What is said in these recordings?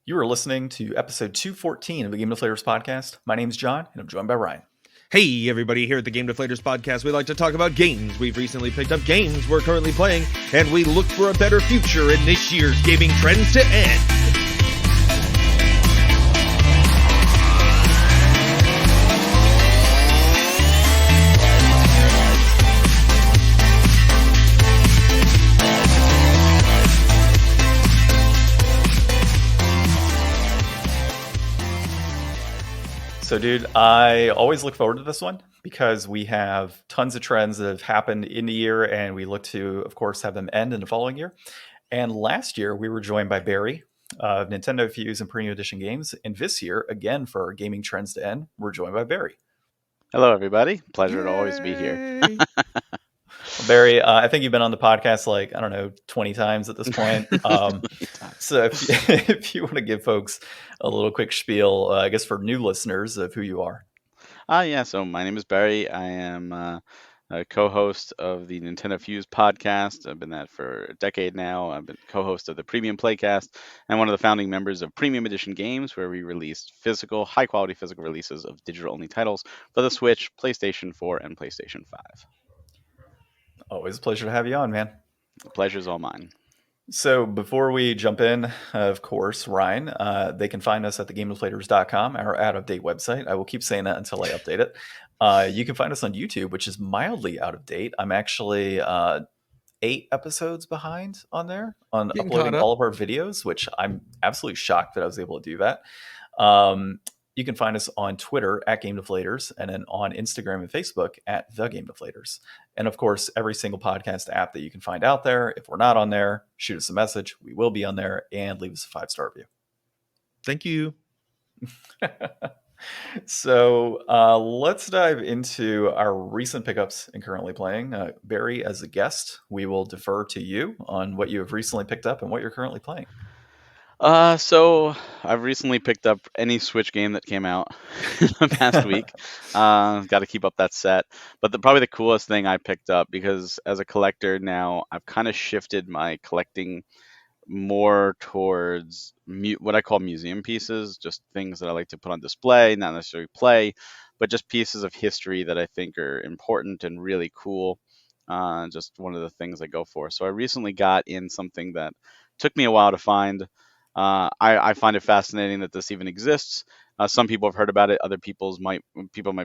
You are listening to episode 214 of the Game Deflators Podcast. My name is John, and I'm joined by Ryan. Hey, everybody, here at the Game Deflators Podcast, we like to talk about games we've recently picked up, games we're currently playing, and we look for a better future in this year's gaming trends to end. So, dude, I always look forward to this one because we have tons of trends that have happened in the year, and we look to, of course, have them end in the following year. And last year, we were joined by Barry of Nintendo Fuse and Premium Edition Games. And this year, again, for our gaming trends to end, we're joined by Barry. Hello, everybody. Pleasure to always be here. Well, Barry, I think you've been on the podcast 20 times at this point. So if you want to give folks a little quick spiel, I guess for new listeners of who you are. So my name is Barry. I am a co-host of the Nintendo Fuse podcast. I've been that for a decade now. I've been co-host of the Premium Playcast and one of the founding members of Premium Edition Games, where we released high-quality physical releases of digital-only titles for the Switch, PlayStation 4, and PlayStation 5. Always a pleasure to have you on, man. The pleasure's all mine. So before we jump in, of course, Ryan, they can find us at thegamedeflators.com, our out-of-date website. I will keep saying that until I update it. You can find us on YouTube, which is mildly out of date. I'm actually 8 episodes behind on there on uploading all of our videos, which I'm absolutely shocked that I was able to do that. You can find us on Twitter at Game Deflators, and then on Instagram and Facebook at The Game Deflators. And of course, every single podcast app that you can find out there. If we're not on there, shoot us a message. We will be on there, and leave us a 5-star review. Thank you. So let's dive into our recent pickups and currently playing. Barry, as a guest, we will defer to you on what you have recently picked up and what you're currently playing. So I've recently picked up any Switch game that came out in the past week. Got to keep up that set. But probably the coolest thing I picked up, because as a collector now, I've kind of shifted my collecting more towards what I call museum pieces, just things that I like to put on display, not necessarily play, but just pieces of history that I think are important and really cool. Just one of the things I go for. So I recently got in something that took me a while to find. I find it fascinating that this even exists. Some people have heard about it. Other people might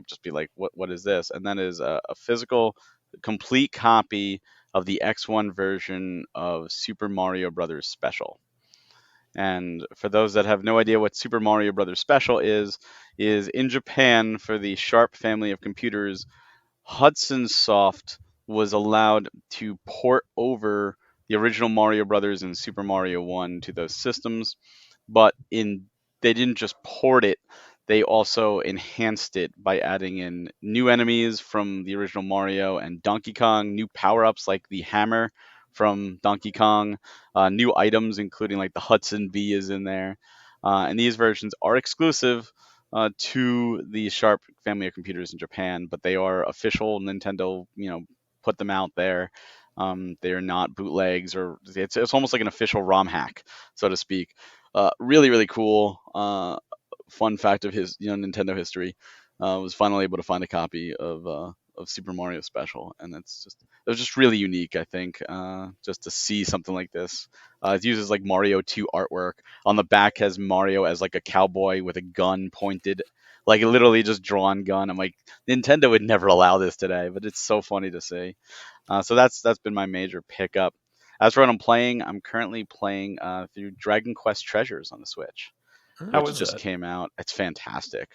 just be like, what is this? And that is a physical, complete copy of the X1 version of Super Mario Brothers Special. And for those that have no idea what Super Mario Brothers Special is in Japan, for the Sharp family of computers, Hudson Soft was allowed to port over the original Mario Brothers and Super Mario 1 to those systems, but they didn't just port it, they also enhanced it by adding in new enemies from the original Mario and Donkey Kong, new power-ups like the hammer from Donkey Kong, new items including like the Hudson Bee is in there, and these versions are exclusive to the Sharp family of computers in Japan, but they are official. Nintendo, put them out there. They are not bootlegs, or it's almost like an official ROM hack, so to speak. Really, really cool. Fun fact of Nintendo history. Was finally able to find a copy of Super Mario Special, and it was just really unique, I think, just to see something like this. It uses like Mario 2 artwork. On the back has Mario as like a cowboy with a gun pointed, like literally just drawn gun. I'm like, Nintendo would never allow this today, but it's so funny to see. So that's been my major pickup. As for what I'm playing, I'm currently playing through Dragon Quest Treasures on the Switch, which just came out. It's fantastic.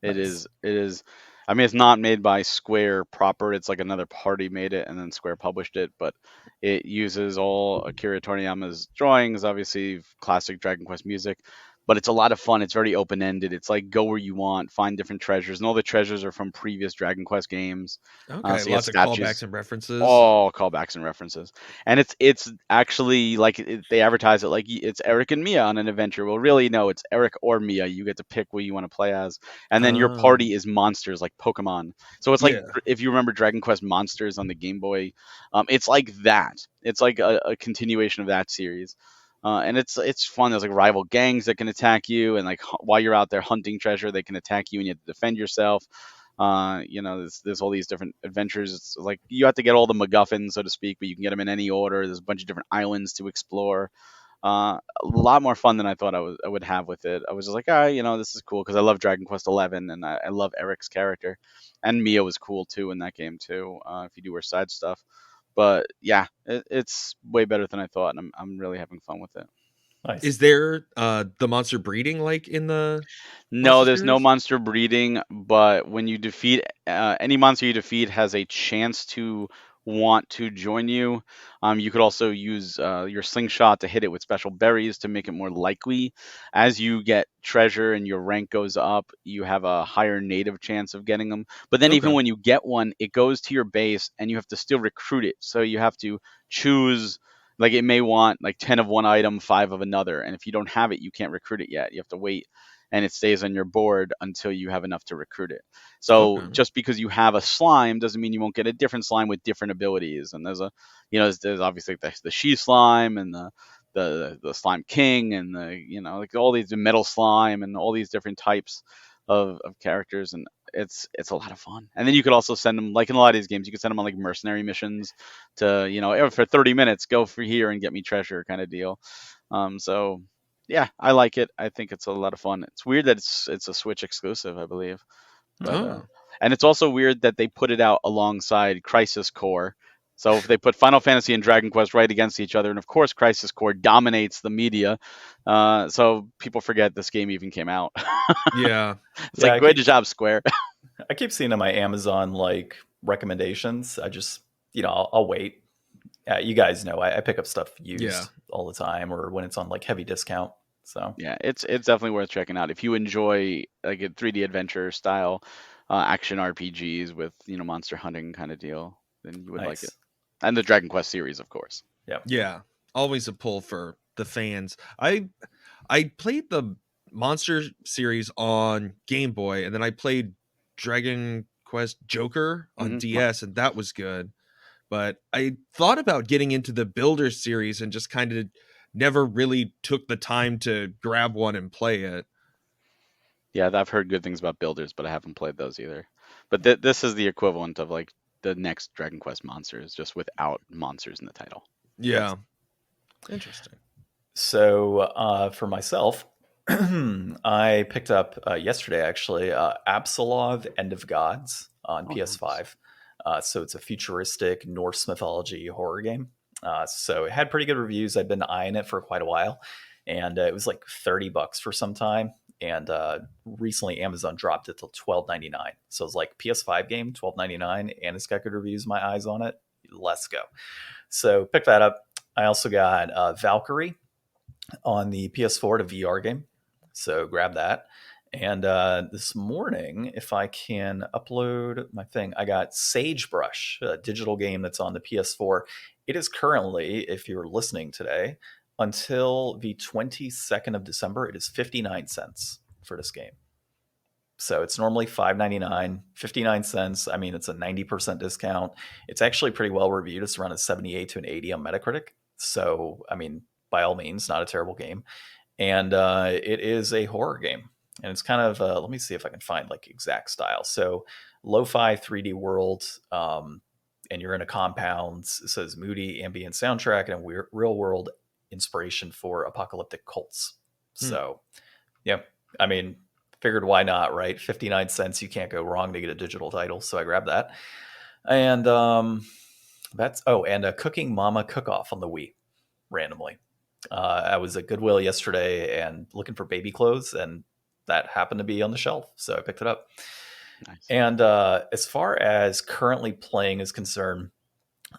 Nice. It is. I mean, it's not made by Square proper. It's like another party made it, and then Square published it. But it uses all Akira Toriyama's drawings, obviously classic Dragon Quest music. But it's a lot of fun. It's very open-ended. It's like go where you want, find different treasures, and all the treasures are from previous Dragon Quest games. Okay, so lots of callbacks and references. All callbacks and references, and it's actually like they advertise it like it's Eric and Mia on an adventure. Well, really, no, it's Eric or Mia. You get to pick what you want to play as, and then your party is monsters like Pokemon. So it's like if you remember Dragon Quest Monsters on the Game Boy, it's like that. It's like a continuation of that series. And it's fun. There's like rival gangs that can attack you, and like while you're out there hunting treasure, they can attack you, and you have to defend yourself. There's all these different adventures. It's like you have to get all the MacGuffins, so to speak, but you can get them in any order. There's a bunch of different islands to explore. A lot more fun than I thought I would have with it. I was just like, this is cool because I love Dragon Quest 11 and I love Eric's character, and Mia was cool too in that game too. If you do her side stuff, but yeah, it's way better than I thought, and I'm really having fun with it. Nice. Is there the monster breeding like in the No, monster there's no series? monster breeding, but when you defeat any monster you defeat has a chance to want to join you. You could also use your slingshot to hit it with special berries to make it more likely. As you get treasure and your rank goes up, you have a higher native chance of getting them. But then even Okay. when you get one, it goes to your base and you have to still recruit it. So you have to choose. Like it may want like 10 of one item, 5 of another, and if you don't have it, you can't recruit it yet. You have to wait and it stays on your board until you have enough to recruit it. So Okay. just because you have a slime doesn't mean you won't get a different slime with different abilities. And there's obviously the she slime and the slime king and like all these metal slime and all these different types of characters, and it's a lot of fun. And then you could also send them, like in a lot of these games, you could send them on like mercenary missions to for 30 minutes go for here and get me treasure kind of deal. So yeah, I like it. I think it's a lot of fun. It's weird that it's a Switch exclusive, I believe, but Oh. and it's also weird that they put it out alongside Crisis Core. So if they put Final Fantasy and Dragon Quest right against each other, and of course Crisis Core dominates the media, so people forget this game even came out. Yeah. It's Yeah, like great job, Square. I keep seeing on my Amazon like recommendations. I just, I'll wait. You guys know I pick up stuff Yeah. used all the time, or when it's on like heavy discount. So Yeah, it's definitely worth checking out if you enjoy like a 3D adventure style action RPGs with monster hunting kind of deal. Then you would like it, nice. and the Dragon Quest series, of course. Yeah. Yeah. Always a pull for the fans. I played the Monster series on Game Boy, and then I played Dragon Quest Joker on Hmm. DS, and that was good. But I thought about getting into the Builder series and just kind of never really took the time to grab one and play it. Yeah, I've heard good things about builders, but I haven't played those either. But this is the equivalent of like the next Dragon Quest monsters, just without monsters in the title. Yeah. Interesting. So for myself, I picked up yesterday actually Absolov End of Gods on Oh, PS5. So it's a futuristic Norse mythology horror game. So it had pretty good reviews. I'd been eyeing it for quite a while, and it was like $30 for some time. And recently Amazon dropped it to $12.99. So it's like PS5 game, $12.99, and it's got good reviews. My eyes on it. Let's go. So pick that up. I also got Valkyrie on the PS4 to VR game. So grab that. And this morning, if I can upload my thing, I got Sagebrush, a digital game that's on the PS4. It is currently, if you're listening today, until the 22nd of December, it is 59 cents for this game. So it's normally $5.99, 59 cents. I mean, it's a 90% discount. It's actually pretty well reviewed. It's around a 78 to an 80 on Metacritic. So, I mean, by all means, not a terrible game. And it is a horror game. And it's kind of, let me see if I can find like exact style. So, lo-fi 3D world, and you're in a compound. It says moody ambient soundtrack and a real world inspiration for apocalyptic cults. So, yeah, I mean, figured why not, right? 59 cents, you can't go wrong to get a digital title. So I grabbed that. And and a Cooking Mama cook-off on the Wii randomly. I was at Goodwill yesterday and looking for baby clothes, and that happened to be on the shelf. So I picked it up. nice. And as far as currently playing is concerned,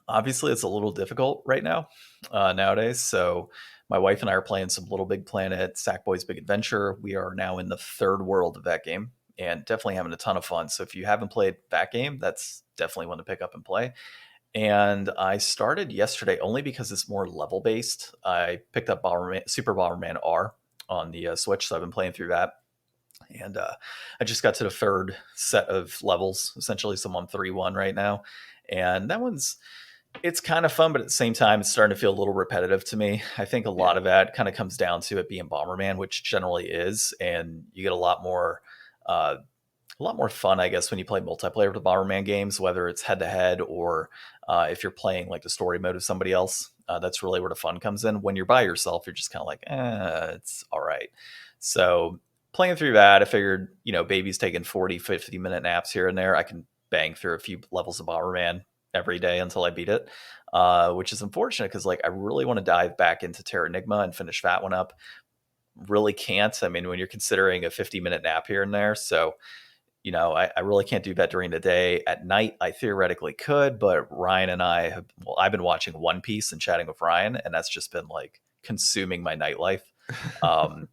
obviously it's a little difficult right now nowadays. So my wife and I are playing some Little Big Planet, Sackboy's Big Adventure. We are now in the third world of that game and definitely having a ton of fun. So if you haven't played that game, that's definitely one to pick up and play. And I started yesterday only because it's more level based. I picked up Super Bomberman R on the Switch, so I've been playing through that. And I just got to the third set of levels, essentially. So I'm on 3-1 right now. And that one's It's kind of fun, but at the same time, it's starting to feel a little repetitive to me. I think a Yeah. lot of that kind of comes down to it being Bomberman, which generally is, and you get uh, a lot more fun, I guess, when you play multiplayer with Bomberman games, whether it's head to head or if you're playing like the story mode of somebody else. That's really where the fun comes in. When you're by yourself, you're just kind of like, it's all right. So playing through that, I figured, baby's taking 40, 50-minute naps here and there. I can bang through a few levels of Bomberman every day until I beat it, which is unfortunate because like I really want to dive back into Terra Enigma and finish that one up. Really can't. I mean, when you're considering a 50-minute nap here and there, so I really can't do that during the day. At night, I theoretically could, but Ryan and I've been watching One Piece and chatting with Ryan, and that's just been like consuming my nightlife.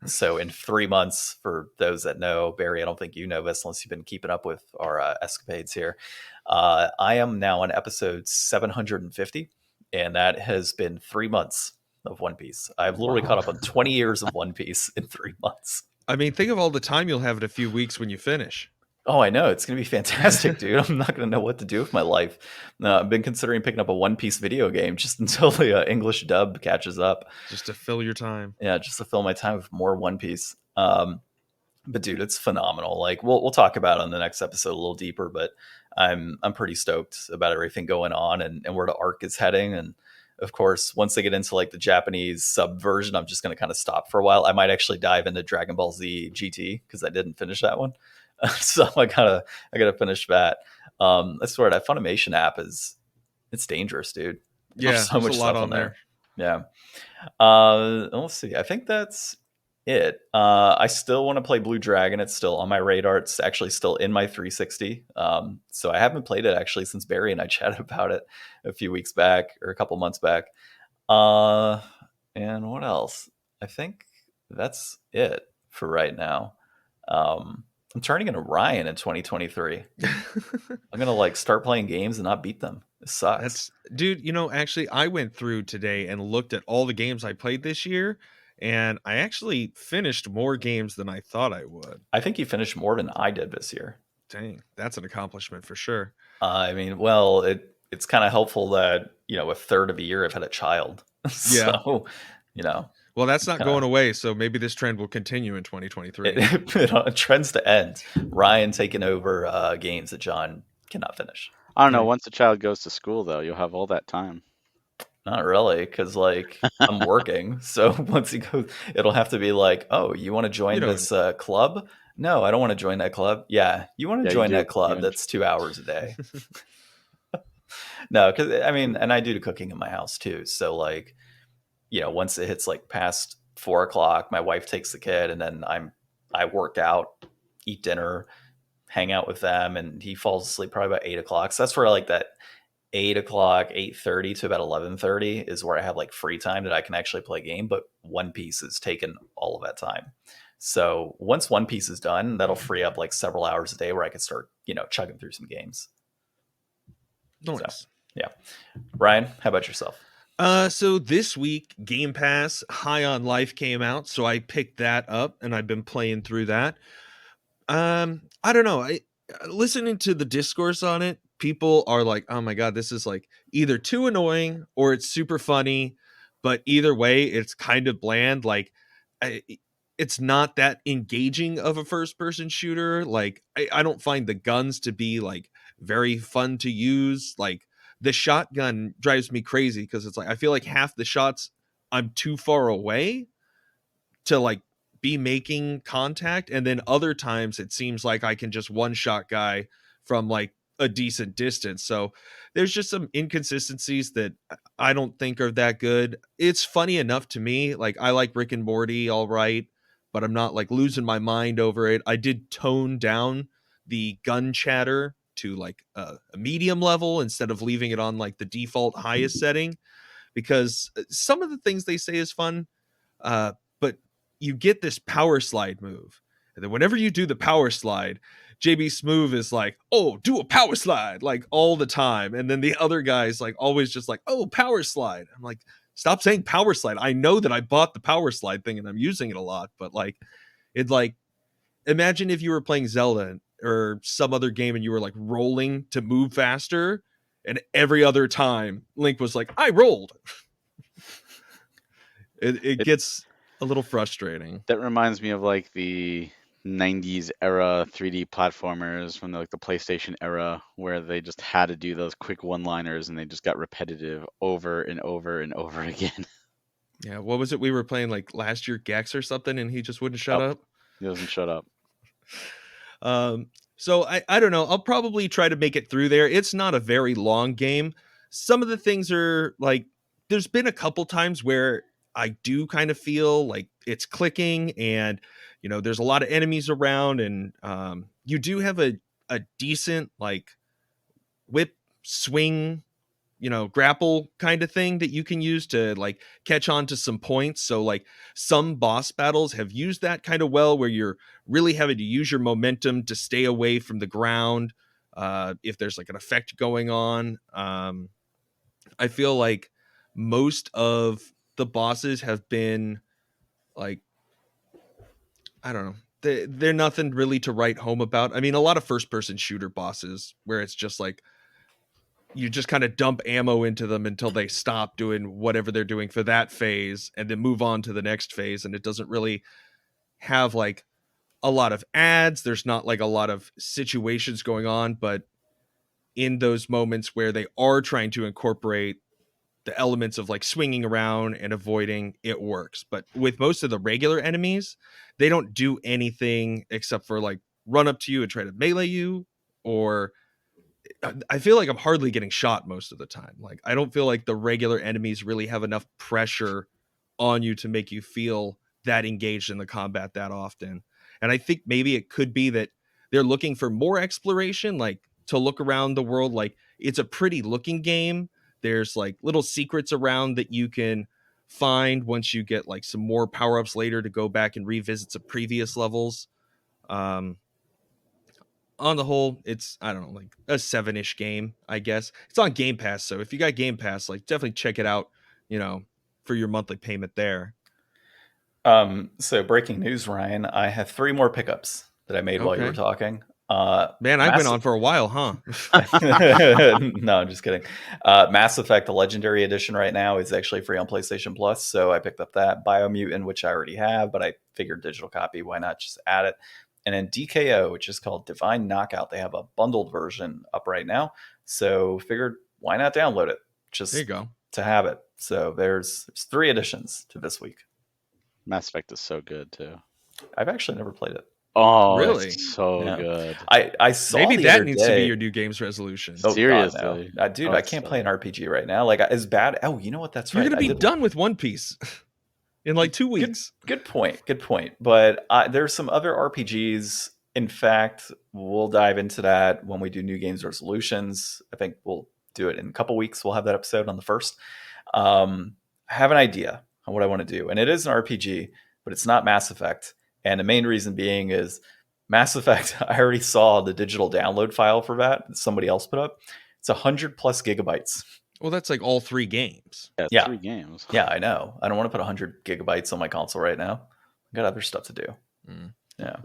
So in 3 months, for those that know, Barry, I don't think you know this unless you've been keeping up with our escapades here. I am now on episode 750, and that has been 3 months of One Piece. I've literally caught up on 20 years of One Piece in 3 months. I mean, think of all the time you'll have in a few weeks when you finish. Oh, I know. It's going to be fantastic, dude. I'm not going to know what to do with my life. I've been considering picking up a One Piece video game just until the English dub catches up. Just to fill your time. Yeah, just to fill my time with more One Piece. But dude, it's phenomenal. Like we'll talk about it on the next episode a little deeper, but I'm pretty stoked about everything going on and where the arc is heading. And of course, once they get into like the Japanese sub version, I'm just going to kind of stop for a while. I might actually dive into Dragon Ball Z GT because I didn't finish that one. So I gotta finish that. I swear that Funimation app it's dangerous, dude. There's so much a lot stuff on there. Yeah. Let's see. I think that's it. I still want to play Blue Dragon. It's still on my radar. It's actually still in my 360. So I haven't played it actually since Barry and I chatted about it a few weeks back or a couple months back. And what else? I think that's it for right now. I'm turning into Ryan in 2023. I'm gonna like start playing games and not beat them. It sucks. Dude, actually I went through today and looked at all the games I played this year, and I actually finished more games than I thought I would. I think you finished more than I did this year. Dang, that's an accomplishment for sure. I mean, well, it's kind of helpful that a third of a year I've had a child. Yeah. So, Well, that's not going away, so maybe this trend will continue in 2023. It trends to end. Ryan taking over games that John cannot finish. I don't know. Once the child goes to school, though, you'll have all that time. Not really, because like I'm working. So once he goes, it'll have to be like, oh, you want to join this club? No, I don't want to join that club. Yeah, you want to join that club? That's 2 hours a day. No, because I mean, and I do the cooking in my house too. So like, once it hits like past 4 o'clock, my wife takes the kid, and then I work out, eat dinner, hang out with them, and he falls asleep probably about 8 o'clock. So that's where like that 8 o'clock, 8:30 to about 11:30 is where I have like free time that I can actually play a game. But One Piece has taken all of that time. So once One Piece is done, that'll free up like several hours a day where I can start, chugging through some games. Nice. So, yeah. Ryan, how about yourself? So this week, Game Pass High on Life came out, so I picked that up and I've been playing through that. I don't know. Listening to the discourse on it, people are like, "Oh my god, this is like either too annoying or it's super funny." But either way, it's kind of bland. Like, it's not that engaging of a first-person shooter. Like, I don't find the guns to be like very fun to use. Like, the shotgun drives me crazy because it's like I feel like half the shots I'm too far away to like be making contact, and then other times it seems like I can just one shot guy from like a decent distance. So there's just some inconsistencies that I don't think are that good. It's funny enough to me. Like, I like Rick and Morty, all right, but I'm not like losing my mind over it. I did tone down the gun chatter to like a medium level instead of leaving it on like the default highest setting, because some of the things they say is fun, but you get this power slide move, and then whenever you do the power slide, JB Smoove is like, "Oh, do a power slide," like all the time, and then the other guy's like always just like, "Oh, power slide." I'm like, stop saying power slide. I know that I bought the power slide thing and I'm using it a lot, but like, imagine if you were playing Zelda or some other game and you were like rolling to move faster, And every other time, Link was like, I rolled. It gets a little frustrating. That reminds me of like the 90s era 3D platformers from the PlayStation era, where they just had to do those quick one-liners and they just got repetitive over and over and over again. Yeah, what was it we were playing like last year, Gex or something, and he just wouldn't shut up? He doesn't shut up. So I don't know. I'll probably try to make it through there. It's not a very long game. Some of the things are like, there's been a couple times where I do kind of feel like it's clicking and, you know, there's a lot of enemies around and you do have a decent like whip swing, you know, grapple kind of thing that you can use to like catch on to some points. So like some boss battles have used that kind of well, where you're really having to use your momentum to stay away from the ground. If there's like an effect going on, I feel like most of the bosses have been like, I don't know. They're nothing really to write home about. I mean, a lot of first person shooter bosses where it's just like, you just kind of dump ammo into them until they stop doing whatever they're doing for that phase and then move on to the next phase. And it doesn't really have like a lot of ads. There's not like a lot of situations going on, but in those moments where they are trying to incorporate the elements of like swinging around and avoiding, it works. But with most of the regular enemies, they don't do anything except for like run up to you and try to melee you, or I feel like I'm hardly getting shot most of the time. Like, I don't feel like the regular enemies really have enough pressure on you to make you feel that engaged in the combat that often. And I think maybe it could be that they're looking for more exploration, like to look around the world. Like, it's a pretty looking game. There's like little secrets around that you can find once you get like some more power-ups later to go back and revisit some previous levels. On the whole, it's, I don't know, like a 7-ish game, I guess. It's on Game Pass, so if you got Game Pass, like definitely check it out, you know, for your monthly payment there. So breaking news, Ryan, I have 3 more pickups that I made while you were talking. Man, I've been on for a while, huh? No, I'm just kidding. Mass Effect, the Legendary Edition right now is actually free on PlayStation Plus, so I picked up that. Biomutant, which I already have, but I figured digital copy, why not just add it? And then DKO, which is called Divine Knockout, they have a bundled version up right now, so figured why not download it just there you go. to have it. So there's 3 additions to this week. Mass Effect is so good too. I've actually never played it. Oh, really? It's so good. I saw maybe the that other needs to day, be your new games resolution. Oh, Seriously. God, no. Dude, I can't play an RPG right now. Like, as bad. Oh, you know what? That's You're right. gonna be done with One Piece in like 2 weeks. Good point. Good point. But there's some other RPGs. In fact, we'll dive into that when we do new games resolutions. I think we'll do it in a couple weeks. We'll have that episode on the 1st. I have an idea on what I want to do, and it is an RPG, but it's not Mass Effect. And the main reason being is Mass Effect, I already saw the digital download file for that somebody else put up. It's 100 plus gigabytes. Well, that's like all 3 games. Yeah, 3 games. Yeah, I know. I don't want to put 100 gigabytes on my console right now. I got other stuff to do. Yeah.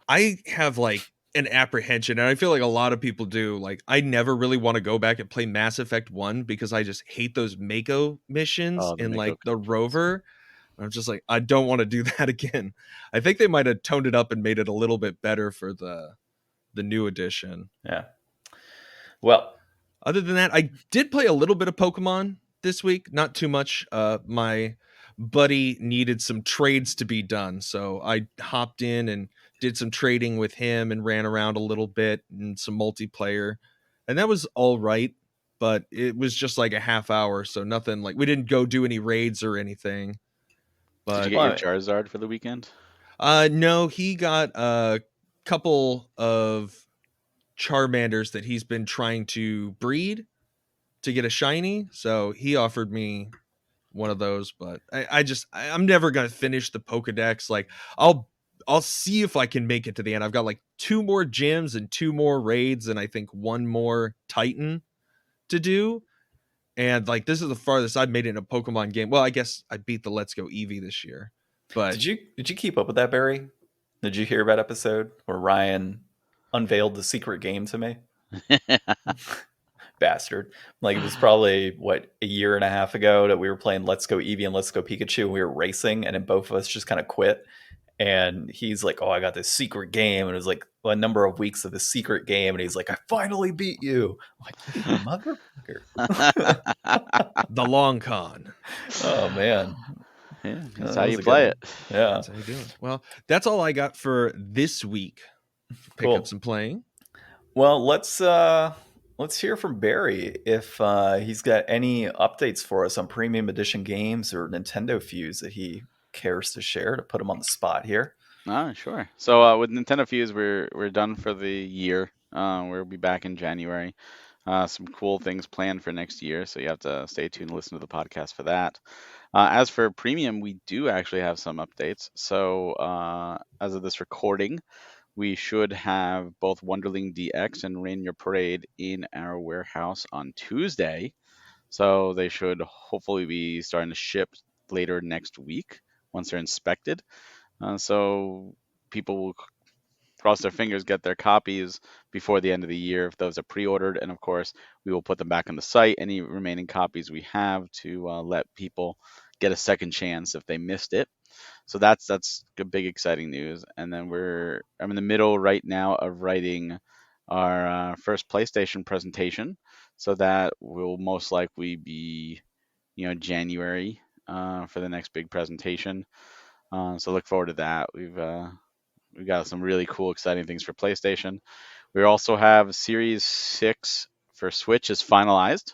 I have like an apprehension, and I feel like a lot of people do. Like, I never really want to go back and play Mass Effect 1 because I just hate those Mako missions in like the rover. I'm just like, I don't want to do that again. I think they might have toned it up and made it a little bit better for the new edition. Yeah. Well, other than that, I did play a little bit of Pokemon this week. Not too much. My buddy needed some trades to be done, so I hopped in and did some trading with him and ran around a little bit and some multiplayer, and that was all right. But it was just like a half hour, so nothing like, we didn't go do any raids or anything. But did you get your Charizard for the weekend? No, he got a couple of Charmanders that he's been trying to breed to get a shiny, so he offered me one of those. But I'm never gonna finish the Pokedex. Like, I'll see if I can make it to the end. I've got like 2 more gyms and 2 more raids, and I think 1 more Titan to do. And like, this is the farthest I've made it in a Pokemon game. Well, I guess I beat the Let's Go Eevee this year. But did you keep up with that, Barry? Did you hear that episode where Ryan unveiled the secret game to me? bastard. Like, it was probably what, a year and a half ago that we were playing Let's Go Eevee and Let's Go Pikachu, and we were racing, and then both of us just kind of quit. And he's like, "Oh, I got this secret game," and it was like a number of weeks of this secret game, and he's like, "I finally beat you." I'm like, "You motherfucker!" The long con. Oh man, Yeah, that's that how was you a good play one. it. Yeah, That's how you do it. Well, that's all I got for this week. Pick cool. up some playing. Well, let's hear from Barry if he's got any updates for us on premium edition games or Nintendo Fuse that he cares to share, to put him on the spot here. Sure. So with Nintendo Fuse, we're done for the year. We'll be back in January. Some cool things planned for next year, so you have to stay tuned and listen to the podcast for that. As for premium, we do actually have some updates. So as of this recording, we should have both Wonderling DX and Rain Your Parade in our warehouse on Tuesday. So they should hopefully be starting to ship later next week once they're inspected. So people will cross their fingers, get their copies before the end of the year if those are pre-ordered, and of course we will put them back on the site. Any remaining copies we have to let people get a second chance if they missed it. So that's a big exciting news. And then I'm in the middle right now of writing our first PlayStation presentation, so that will most likely be January for the next big presentation. So look forward to that. We've got some really cool, exciting things for PlayStation. We also have Series 6 for Switch is finalized.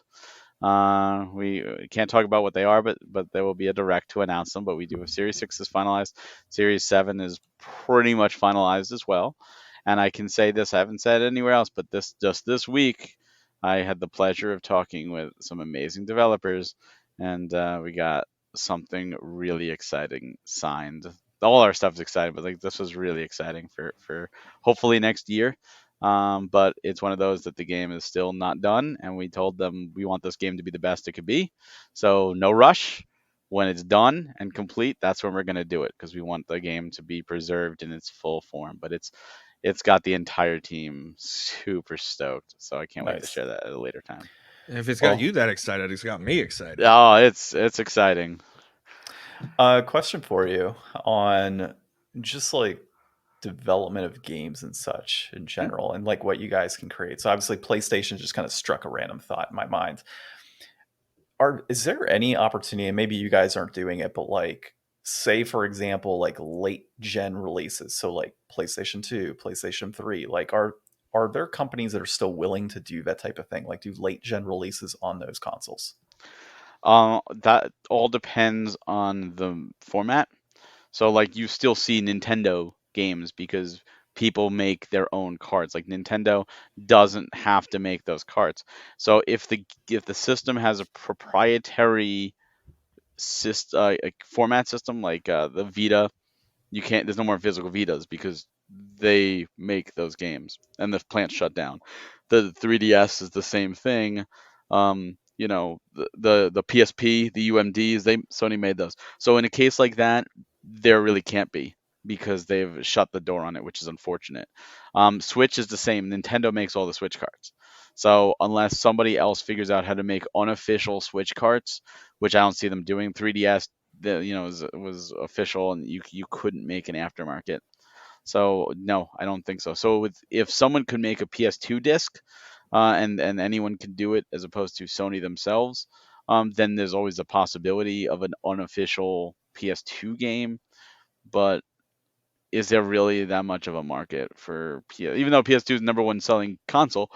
We can't talk about what they are, but there will be a direct to announce them. But we do have Series 6 is finalized. Series 7 is pretty much finalized as well. And I can say this, I haven't said it anywhere else, but this week, I had the pleasure of talking with some amazing developers, and we got something really exciting signed. All our stuff is exciting, but like this was really exciting for hopefully next year. But it's one of those that the game is still not done, and we told them we want this game to be the best it could be. So no rush. When it's done and complete, that's when we're going to do it, because we want the game to be preserved in its full form. But it's got the entire team super stoked, so I can't wait to Nice. share that at a later time. And if it's got Well, you that excited, it's got me excited. Oh, it's exciting. question for you on just like development of games and such in Yeah. general, and like what you guys can create. So obviously PlayStation just kind of struck a random thought in my mind. Is there any opportunity, and maybe you guys aren't doing it, but like, say for example, like late gen releases, so like PlayStation 2, PlayStation 3, like are there companies that are still willing to do that type of thing, like do late gen releases on those consoles? That all depends on the format. So like you still see Nintendo games because people make their own cards. Like Nintendo doesn't have to make those cards. So if the system has a proprietary format system like the Vita, you can't. There's no more physical Vitas because they make those games and the plant shut down. The 3DS is the same thing. The PSP, the UMDs, Sony made those. So in a case like that, there really can't be because they've shut the door on it, which is unfortunate. Switch is the same. Nintendo makes all the Switch cards. So unless somebody else figures out how to make unofficial Switch cards, which I don't see them doing, 3DS was official, and you couldn't make an aftermarket. So no, I don't think so. So if someone could make a PS2 disc, and anyone can do it as opposed to Sony themselves, then there's always a possibility of an unofficial PS2 game. But is there really that much of a market for even though PS2 is the number one selling console,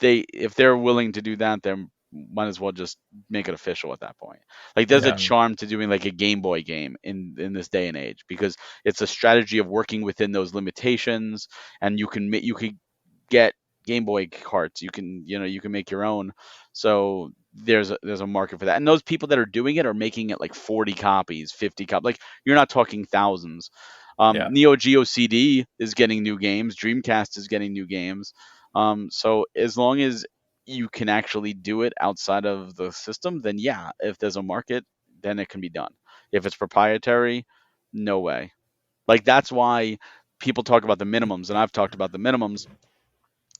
if they're willing to do that, they might as well just make it official at that point. Like there's a Yeah. charm to doing like a Game Boy game in this day and age, because it's a strategy of working within those limitations, and you can get Game Boy carts. You can make your own. So there's a market for that. And those people that are doing it are making it like 40 copies, 50 copies. Like you're not talking thousands. Yeah. Neo Geo CD is getting new games. Dreamcast is getting new games. So as long as you can actually do it outside of the system, then yeah, if there's a market, then it can be done. If it's proprietary, no way. Like that's why people talk about the minimums, and I've talked about the minimums.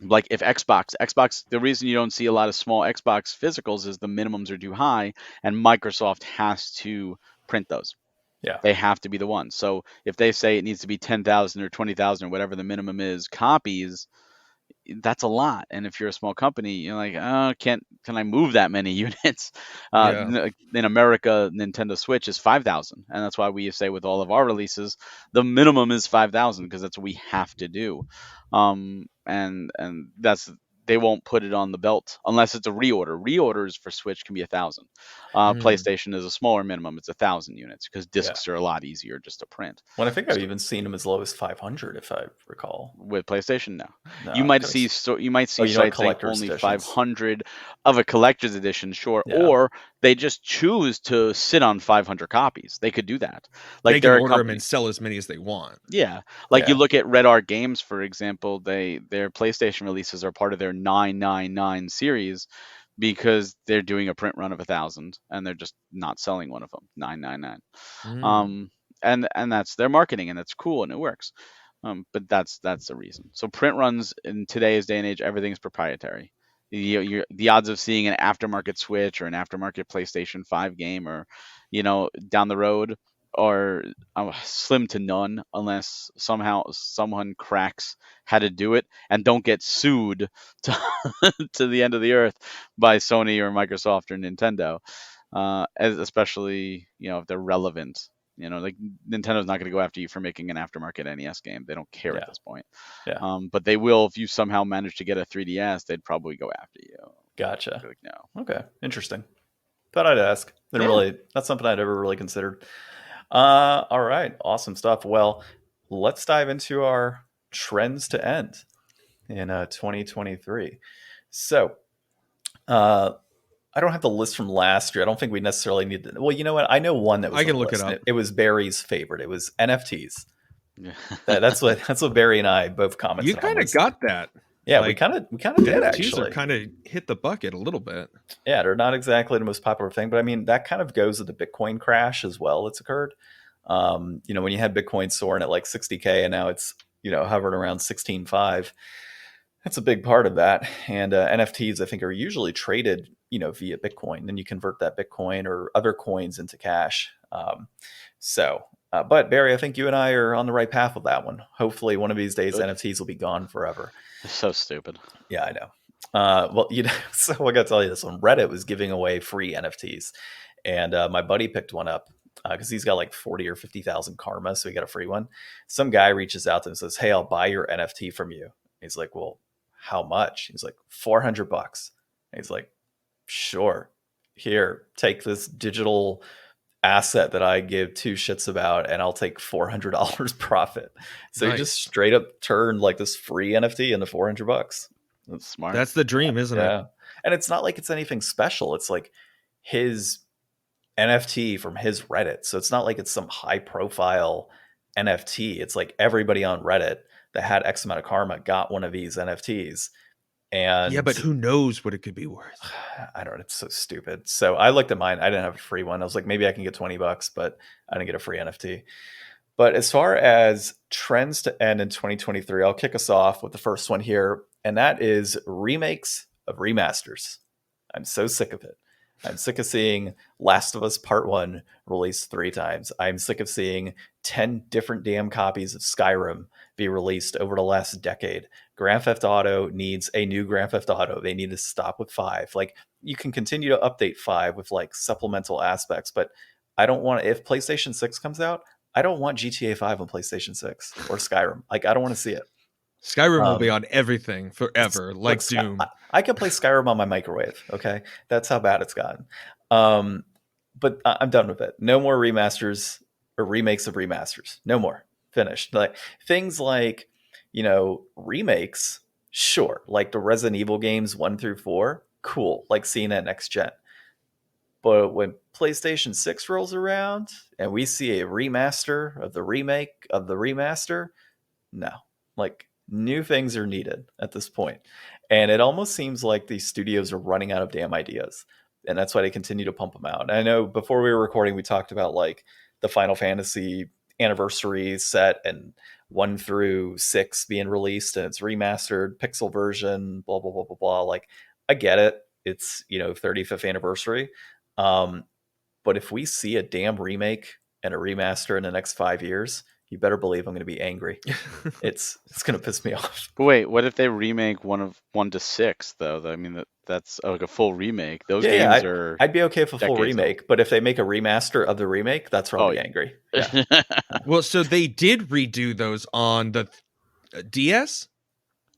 like if Xbox, the reason you don't see a lot of small Xbox physicals is the minimums are too high, and Microsoft has to print those. Yeah. They have to be the ones. So if they say it needs to be 10,000 or 20,000 or whatever the minimum is copies, that's a lot. And if you're a small company, you're like, oh, can I move that many units? Yeah. In America, Nintendo Switch is 5,000, and that's why we say with all of our releases, the minimum is 5,000 because that's what we have to do. And that's they won't put it on the belt unless it's a reorder. Reorders for Switch can be 1,000. Mm. PlayStation is a smaller minimum; it's 1,000 units because Yeah. discs are a lot easier just to print. When I think I've So even seen them as low as 500, if I recall. with PlayStation, no. No, You I might could see have. you might Oh, see you know, like sites saying collector's only editions. 500 of a collector's edition, sure, Yeah. or they just choose to sit on 500 copies. They could do that. They Like can there are order them and companies. sell as many as they want. Yeah, like you Yeah. look at Red Art Games, for example. Their PlayStation releases are part of their 999 series because they're doing a print run of 1,000 and they're just not selling one of them 999. Mm. Um, and that's their marketing, and that's cool and it works. But that's the reason. So print runs in today's day and age, everything's proprietary. The odds of seeing an aftermarket Switch or an aftermarket PlayStation 5 game, or down the road, are slim to none, unless somehow someone cracks how to do it and don't get sued to to the end of the earth by Sony or Microsoft or Nintendo, especially if they're relevant. Like Nintendo's not going to go after you for making an aftermarket NES game. They don't care at Yeah. this point. Yeah. But they will if you somehow manage to get a 3DS. They'd probably go after you. Gotcha. Like, no. Okay. Interesting. Thought I'd ask. Yeah. That's something I'd ever really considered. All right. Awesome stuff. Well, let's dive into our trends to end in 2023. So, I don't have the list from last year. I don't think we necessarily need to. Well, you know what? I know one that was I on can the look it list. up. It was Barry's favorite. It was NFTs. Yeah. That's what Barry and I both commented You on. kind of got that. Yeah, like, we kind of did NFTs actually. are kind of hit the bucket a little bit. Yeah, they're not exactly the most popular thing, but I mean that kind of goes with the Bitcoin crash as well. It's occurred. When you had Bitcoin soaring at like 60K and now it's hovering around 16.5. That's a big part of that. And NFTs, I think, are usually traded via Bitcoin. Then you convert that Bitcoin or other coins into cash. But Barry, I think you and I are on the right path with that one. Hopefully, one of these days, Good. NFTs will be gone forever. It's so stupid. Yeah, I know. Well, so I got to tell you this one. Reddit was giving away free NFTs, and my buddy picked one up because he's got like 40 or 50,000 karma, so he got a free one. Some guy reaches out to him and says, "Hey, I'll buy your NFT from you." He's like, "Well, how much?" He's like, $400. He's like, "Sure. Here, take this digital asset that I give two shits about, and I'll take $400 profit." So he just Nice. straight up turned like this free NFT into $400. That's smart. That's the dream, isn't it? Yeah. And it's not like it's anything special. It's like his NFT from his Reddit. So it's not like it's some high profile NFT. It's like everybody on Reddit that had X amount of karma got one of these NFTs. And Yeah, but who knows what it could be worth? I don't know. It's so stupid. So I looked at mine. I didn't have a free one. I was like, maybe I can get $20, but I didn't get a free NFT. But as far as trends to end in 2023, I'll kick us off with the first one here, and that is remakes of remasters. I'm so sick of it. I'm sick of seeing Last of Us Part 1 released 3 times. I'm sick of seeing 10 different damn copies of Skyrim be released over the last decade. Grand Theft Auto needs a new Grand Theft Auto. They need to stop with 5. Like, you can continue to update 5 with like supplemental aspects, but I don't want if PlayStation 6 comes out, I don't want GTA 5 on PlayStation 6 or Skyrim. Like, I don't want to see it. Skyrim will be on everything forever, like Doom. I can play Skyrim on my microwave. Okay, that's how bad it's gotten. But I'm done with it. No more remasters or remakes of remasters. No more. Finished. Like things like remakes. Sure, like the Resident Evil games 1 through 4. Cool. Like seeing that next gen. But when PlayStation 6 rolls around and we see a remaster of the remake of the remaster, no. Like new things are needed at this point. And it almost seems like these studios are running out of damn ideas. And that's why they continue to pump them out. And I know before we were recording, we talked about like the Final Fantasy anniversary set and 1 through 6 being released and it's remastered, pixel version, blah blah blah blah blah. Like, I get it. It's 35th anniversary. But if we see a damn remake and a remaster in the next 5 years, you better believe I'm going to be angry. It's going to piss me off. But wait, what if they remake 1 to 6 though? I mean, that's like a full remake. Those Yeah, games are I'd be okay with a full decades remake, but if they make a remaster of the remake, that's where I'll be angry. Yeah. Well, so they did redo those on the DS?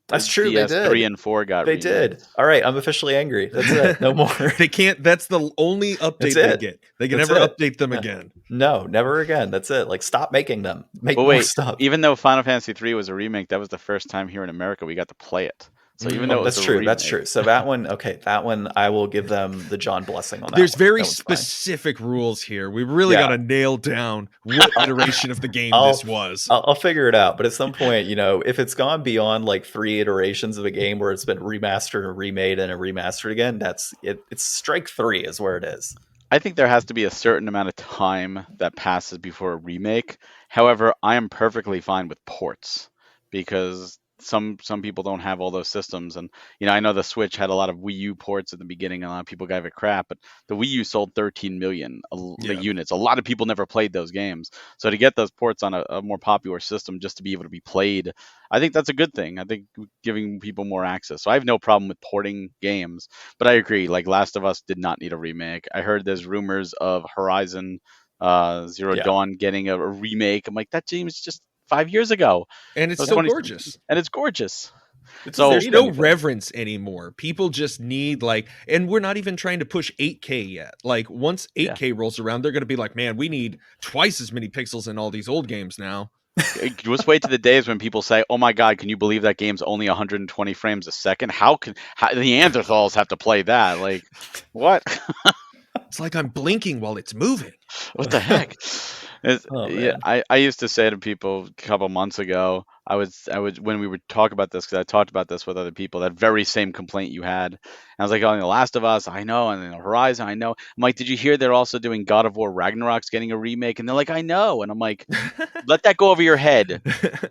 That's true. They did. 3 and 4 got They remade. did. All right, I'm officially angry. That's it. No more. They can't. That's the only update That's they it. get. They can That's never it. update them Yeah. again. No, never again. That's it. Like, stop making them. Make But more wait, stuff. even though Final Fantasy 3 was a remake, that was the first time here in America we got to play it. So even though it was That's a true. remake, That's true. So that one, I will give them the John blessing on that. There's one. very That one's fine. specific rules here. We really Yeah. got to nail down what iteration of the game this was. I'll figure it out. But at some point, if it's gone beyond like 3 iterations of a game where it's been remastered and remade and remastered again, that's it. It's strike 3 is where it is. I think there has to be a certain amount of time that passes before a remake. However, I am perfectly fine with ports because some people don't have all those systems, and I know the Switch had a lot of Wii U ports at the beginning, and a lot of people gave it crap, but the Wii U sold 13 million units. A lot of people never played those games, so to get those ports on a more popular system just to be able to be played, I think that's a good thing. I think giving people more access. So I have no problem with porting games, but I agree, like Last of Us did not need a remake. I heard there's rumors of Horizon Zero Dawn getting a remake. I'm like, that game is just 5 years ago, and it's still gorgeous. And it's gorgeous. So there's no reverence anymore. People just need and we're not even trying to push 8K yet. Like once 8K rolls around, they're going to be like, man, we need twice as many pixels in all these old games now. Just wait to the days when people say, "Oh my God, can you believe that game's only 120 frames a second? How the Neanderthals have to play that? Like, what?" It's like I'm blinking while it's moving. What the heck? I used to say to people a couple months ago, I would when we would talk about this, because I talked about this with other people, that very same complaint you had. And I was like, "Oh, The Last of Us, I know, and then Horizon, I know." I'm like, "Did you hear they're also doing God of War Ragnarok's getting a remake?" And they're like, "I know." And I'm like, let that go over your head.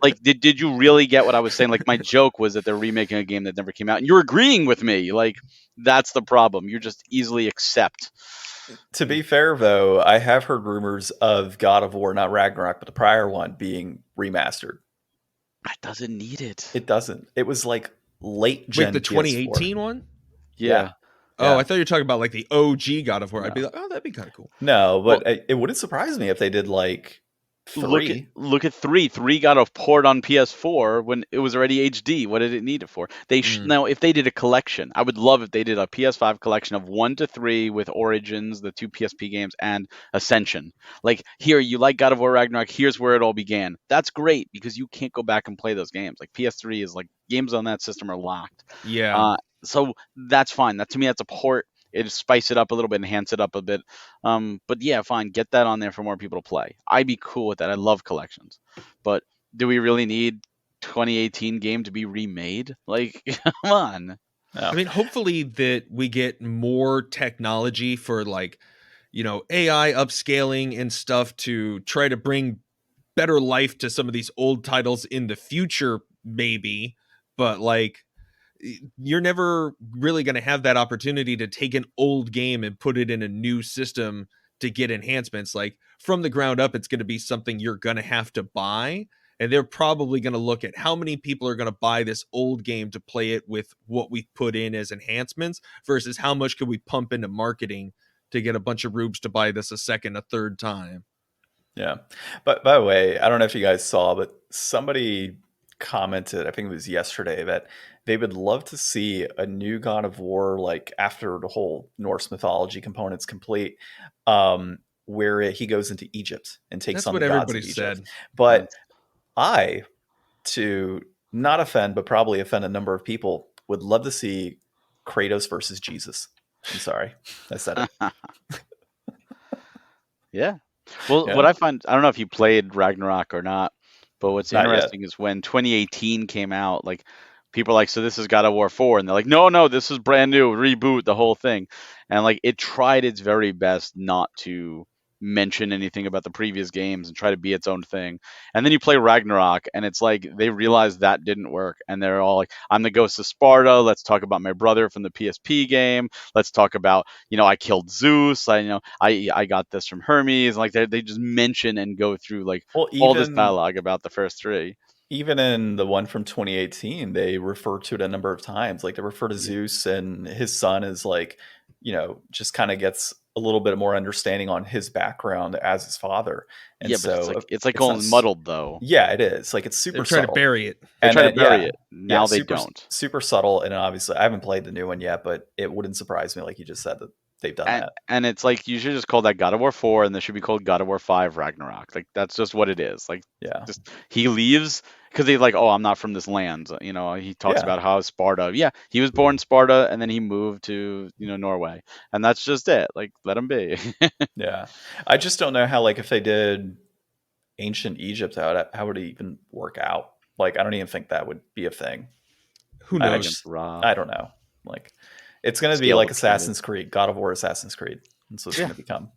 Like, did you really get what I was saying? Like, my joke was that they're remaking a game that never came out, and you're agreeing with me. Like, that's the problem. You're just easily accept. To be fair, though, I have heard rumors of God of War, not Ragnarok, but the prior one being remastered. That doesn't need it. It doesn't. It was like late gen. Wait, the 2018 PS4. one? Yeah. Oh, I thought you were talking about like the OG God of War. I'd be like, oh, that'd be kind of cool. No, but it wouldn't surprise me if they did like 3. Look at 3. 3 got a port on PS4 when it was already HD. What did it need it for? Now, if they did a collection, I would love if they did a PS5 collection of 1 to 3 with Origins, the 2 PSP games, and Ascension. Like, here, you like God of War Ragnarok, here's where it all began. That's great, because you can't go back and play those games. Like, PS3 is like, games on that system are locked. Yeah. So that's fine. To me, that's a port. It spice it up a little bit, enhance it up a bit. But yeah, fine. Get that on there for more people to play. I'd be cool with that. I love collections. But do we really need 2018 game to be remade? Like, come on. No. I mean, hopefully that we get more technology for AI upscaling and stuff to try to bring better life to some of these old titles in the future, maybe. But you're never really going to have that opportunity to take an old game and put it in a new system to get enhancements. Like, from the ground up, it's going to be something you're going to have to buy. And they're probably going to look at how many people are going to buy this old game to play it with what we put in as enhancements versus how much could we pump into marketing to get a bunch of rubes to buy this a second, a third time. Yeah. But by the way, I don't know if you guys saw, but somebody commented, I think it was yesterday, that they would love to see a new God of War, like after the whole Norse mythology component's complete, where he goes into Egypt and takes on the gods of Egypt. That's what everybody said. But I, to not offend, but probably offend a number of people, would love to see Kratos versus Jesus. I'm sorry, I said it. Yeah. Well, what I find, I don't know if you played Ragnarok or not, but what's interesting is when 2018 came out, like, people are like, so this is God of War 4, and they're like, no, this is brand new, reboot the whole thing, and like, it tried its very best not to mention anything about the previous games and try to be its own thing. And then you play Ragnarok, and it's like they realize that didn't work, and they're all like, "I'm the ghost of Sparta. Let's talk about my brother from the PSP game. Let's talk about, I killed Zeus. I got this from Hermes." Like they just mention and go through like Well, all this dialogue about the first three. even in the one from 2018, they refer to it a number of times. Like they refer to Zeus and his son as like, just kind of gets a little bit more understanding on his background as his father. And Yeah, but so it's like it's not going muddled though. Yeah, it is. Like it's super They're trying to subtle. bury it. They try to then, bury it. Now they super, don't. Super subtle, and obviously I haven't played the new one yet, but it wouldn't surprise me, like you just said, that they've done that. And it's like you should just call that God of War 4, and this should be called God of War 5 Ragnarok. Like that's just what it is. Like Yeah. just he leaves because he's like, "Oh, I'm not from this land." He talks Yeah. about how Sparta. Yeah, he was born in Sparta, and then he moved to Norway, and that's just it. Like let him be. Yeah, I just don't know how, like, if they did ancient Egypt, how would it even work out? Like, I don't even think that would be a thing. Who knows? I don't know. Like, it's going to be like Assassin's Creed, God of War, Assassin's Creed. And so it's going to become,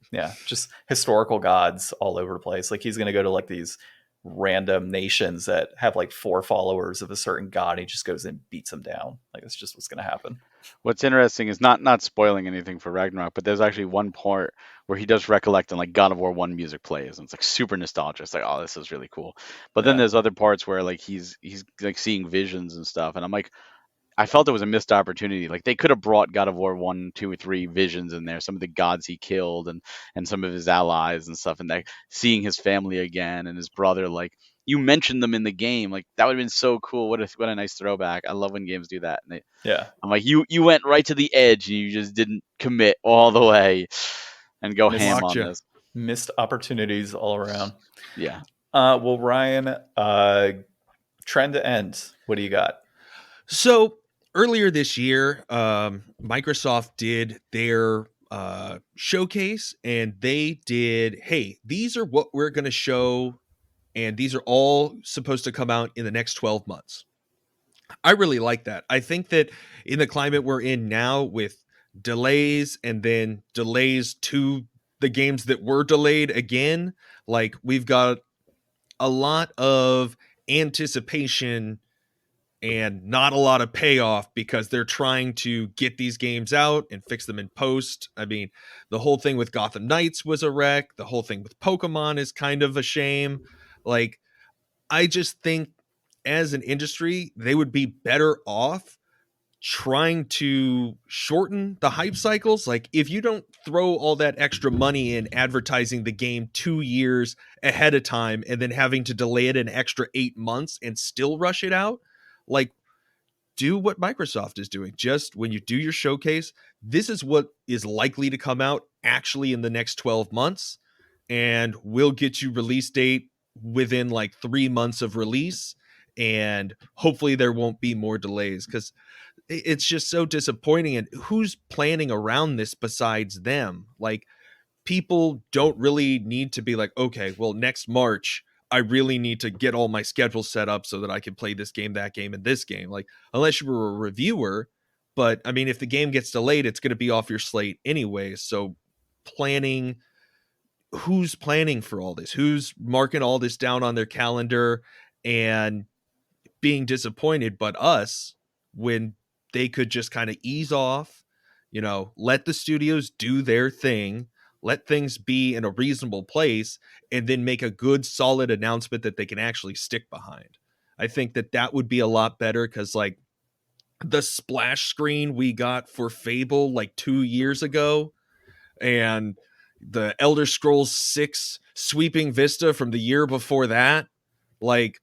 just historical gods all over the place. Like he's going to go to like these random nations that have like 4 followers of a certain god. He just goes and beats them down. Like it's just what's going to happen. What's interesting is not spoiling anything for Ragnarok, but there's actually one part where he does recollect and like God of War 1 music plays, and it's like super nostalgic. It's like, oh, this is really cool. But then there's other parts where like he's like seeing visions and stuff, and I'm like, I felt it was a missed opportunity. Like they could have brought God of War 1, 2, or 3 visions in there, some of the gods he killed and some of his allies and stuff, and like seeing his family again and his brother. Like you mentioned them in the game, like that would have been so cool. What a nice throwback. I love when games do that. And I'm like, you went right to the edge and you just didn't commit all the way and go ham on this. Missed opportunities all around. Yeah. Well, Ryan, trend to end. What do you got? So earlier this year, Microsoft did their showcase, and they did, hey, these are what we're going to show, and these are all supposed to come out in the next 12 months. I really like that. I think that in the climate we're in now with delays and then delays to the games that were delayed again, like we've got a lot of anticipation and not a lot of payoff because they're trying to get these games out and fix them in post. I mean, the whole thing with Gotham Knights was a wreck. The whole thing with Pokemon is kind of a shame. Like, I just think as an industry, they would be better off trying to shorten the hype cycles. Like, if you don't throw all that extra money in advertising the game 2 years ahead of time and then having to delay it an extra 8 months and still rush it out, like, do what Microsoft is doing. Just when you do your showcase, this is what is likely to come out actually in the next 12 months, and we'll get you release date within like 3 months of release, and hopefully there won't be more delays, because it's just so disappointing. And who's planning around this besides them? Like, people don't really need to be like, okay, well, next March I really need to get all my schedule set up so that I can play this game, that game, and this game. Like, unless you were a reviewer. But I mean, if the game gets delayed, it's going to be off your slate anyway. So planning, who's planning for all this? Who's marking all this down on their calendar and being disappointed but us, when they could just kind of ease off, let the studios do their thing, let things be in a reasonable place, and then make a good, solid announcement that they can actually stick behind. I think that would be a lot better, because like the splash screen we got for Fable like 2 years ago, and the Elder Scrolls 6 sweeping vista from the year before that, like,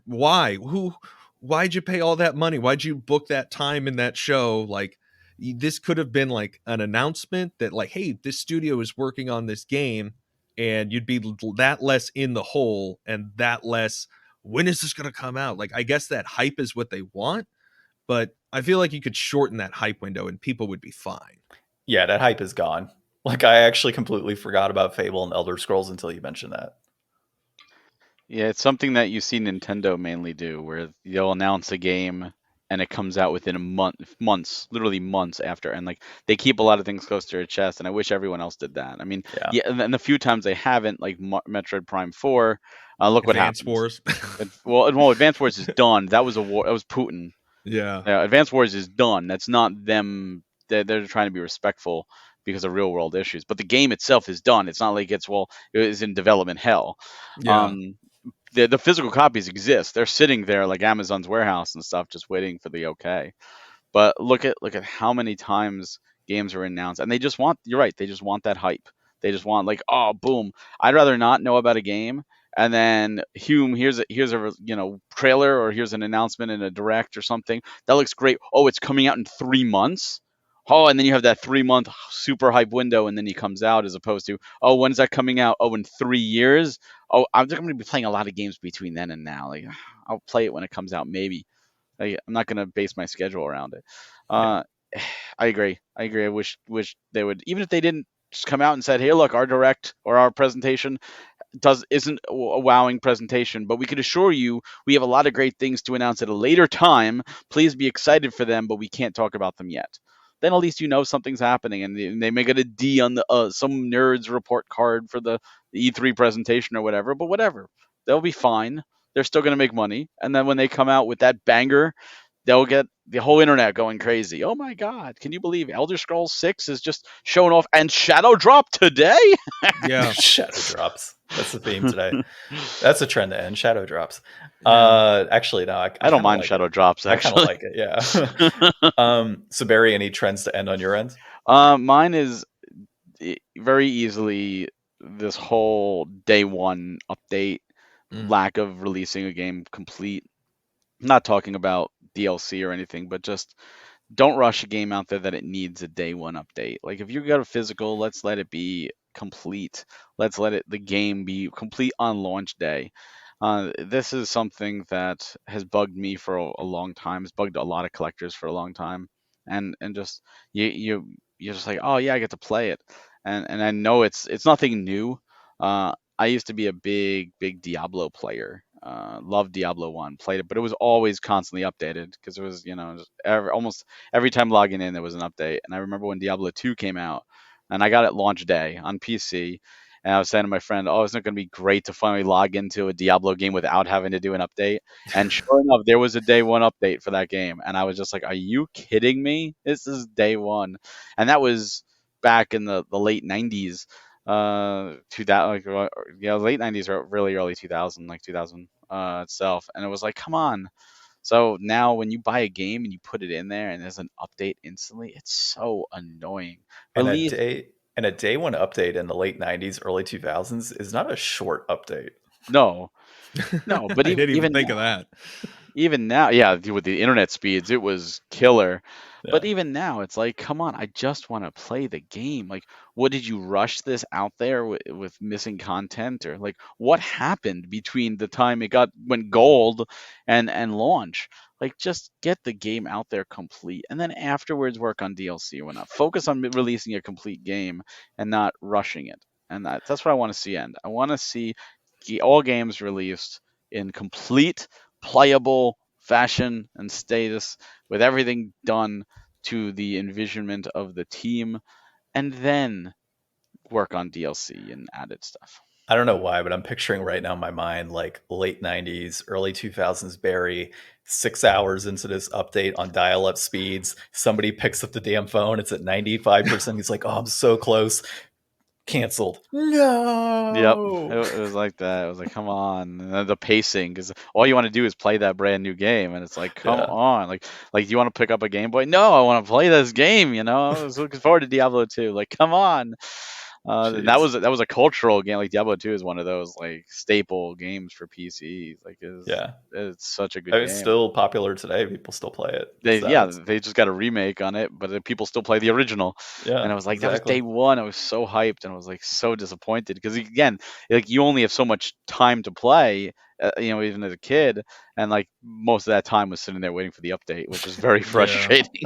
why'd you pay all that money? Why'd you book that time in that show? Like, this could have been like an announcement that like, hey, this studio is working on this game, and you'd be that less in the hole and that less, when is this going to come out? Like, I guess that hype is what they want, but I feel like you could shorten that hype window and people would be fine. Yeah, that hype is gone. Like, I actually completely forgot about Fable and Elder Scrolls until you mentioned that. Yeah, it's something that you see Nintendo mainly do, where they'll announce a game and it comes out within literally months after. And like they keep a lot of things close to their chest, and I wish everyone else did that. I mean, Yeah. yeah, and the few times they haven't, like Metroid Prime 4, look what Advance happens. Wars. Well, Advance Wars is done. That was a war. That was Putin. Yeah. Yeah, Advance Wars is done. That's not them. They're trying to be respectful because of real world issues. But the game itself is done. It's not like it is in development hell. Yeah. The physical copies exist. They're sitting there like Amazon's warehouse and stuff, just waiting for the okay. But look at how many times games are announced, and they just want. You're right. They just want that hype. They just want like, oh, boom. I'd rather not know about a game, and then here's a trailer, or here's an announcement in a direct or something that looks great. Oh, it's coming out in 3 months. Oh, and then you have that 3 month super hype window, and then he comes out, as opposed to, oh, when's that coming out? Oh, in 3 years. Oh, I'm going to be playing a lot of games between then and now. Like, I'll play it when it comes out, maybe. Like, I'm not going to base my schedule around it. Yeah. I agree. I wish they would, even if they didn't just come out and said, "Hey, look, our direct or our presentation isn't a wowing presentation, but we can assure you we have a lot of great things to announce at a later time. Please be excited for them, but we can't talk about them yet." Then at least you know something's happening, and they may get a D on the some nerd's report card for the E3 presentation or whatever. But whatever, they'll be fine. They're still going to make money, and then when they come out with that banger, they'll get the whole internet going crazy. Oh my God, can you believe Elder Scrolls 6 is just showing off and Shadow Drop today? Yeah. Shadow drops. That's the theme today. That's a trend to end. Shadow drops. Yeah. Actually, no, I don't mind like Shadow Drops, I kind of actually. like it. Yeah. So Barry, any trends to end on your end? Mine is very easily this whole day one update, lack of releasing a game complete. I'm not talking about DLC or anything, but just don't rush a game out there that it needs a day one update. Like, if you got a physical, let's let it be complete. Let's let the game be complete on launch day. This is something that has bugged me for a long time. It's bugged a lot of collectors for a long time, and just you're just like, oh yeah, I get to play it, and I know it's nothing new. I used to be a big Diablo player. Loved Diablo 1, played it, but it was always constantly updated because it was, just almost every time logging in there was an update. And I remember when Diablo 2 came out, and I got it launch day on PC, and I was saying to my friend, "Oh, isn't it going to be great to finally log into a Diablo game without having to do an update?" And sure enough, there was a day one update for that game, and I was just like, "Are you kidding me? This is day one," and that was back in the late '90s. 2000, like, late '90s or really early 2000, like 2000 itself, and it was like, come on. So now when you buy a game and you put it in there and there's an update instantly, it's so annoying. And Release a day one update in the late '90s, early 2000s is not a short update. no, but I didn't even think now, of that. even now, yeah, with the internet speeds, it was killer. But Yeah. even now, it's like, come on, I just want to play the game. Like, what did you rush this out there with missing content, or like what happened between the time it went gold and launch? Like, just get the game out there complete, and then afterwards work on DLC or whatnot. Focus on releasing a complete game and not rushing it. And that's what I want to see end. I want to see all games released in complete playable fashion and status, with everything done to the envisionment of the team, and then work on DLC and added stuff. I don't know why, but I'm picturing right now in my mind like late '90s, early 2000s Barry, 6 hours into this update on dial-up speeds. Somebody picks up the damn phone. It's at 95%. He's like, "Oh, I'm so close." Canceled. Yep, No. it was like that. It was like, come on, and then the pacing, because all you want to do is play that brand new game, and it's like, come Yeah. on, like do you want to pick up a Game Boy? No, I want to play this game. I was looking forward to Diablo 2. Like, come on. That Jeez. was a cultural game. Like, Diablo 2 is one of those like staple games for PC. Like, Yeah. it's such a good It's game. still popular today. People still play it. They just got a remake on it, but people still play the original. And Yeah, I was like, that was exactly. day one. I was so hyped, and I was like so disappointed because, again, like, you only have so much time to play, even as a kid, and like most of that time was sitting there waiting for the update, which was very frustrating.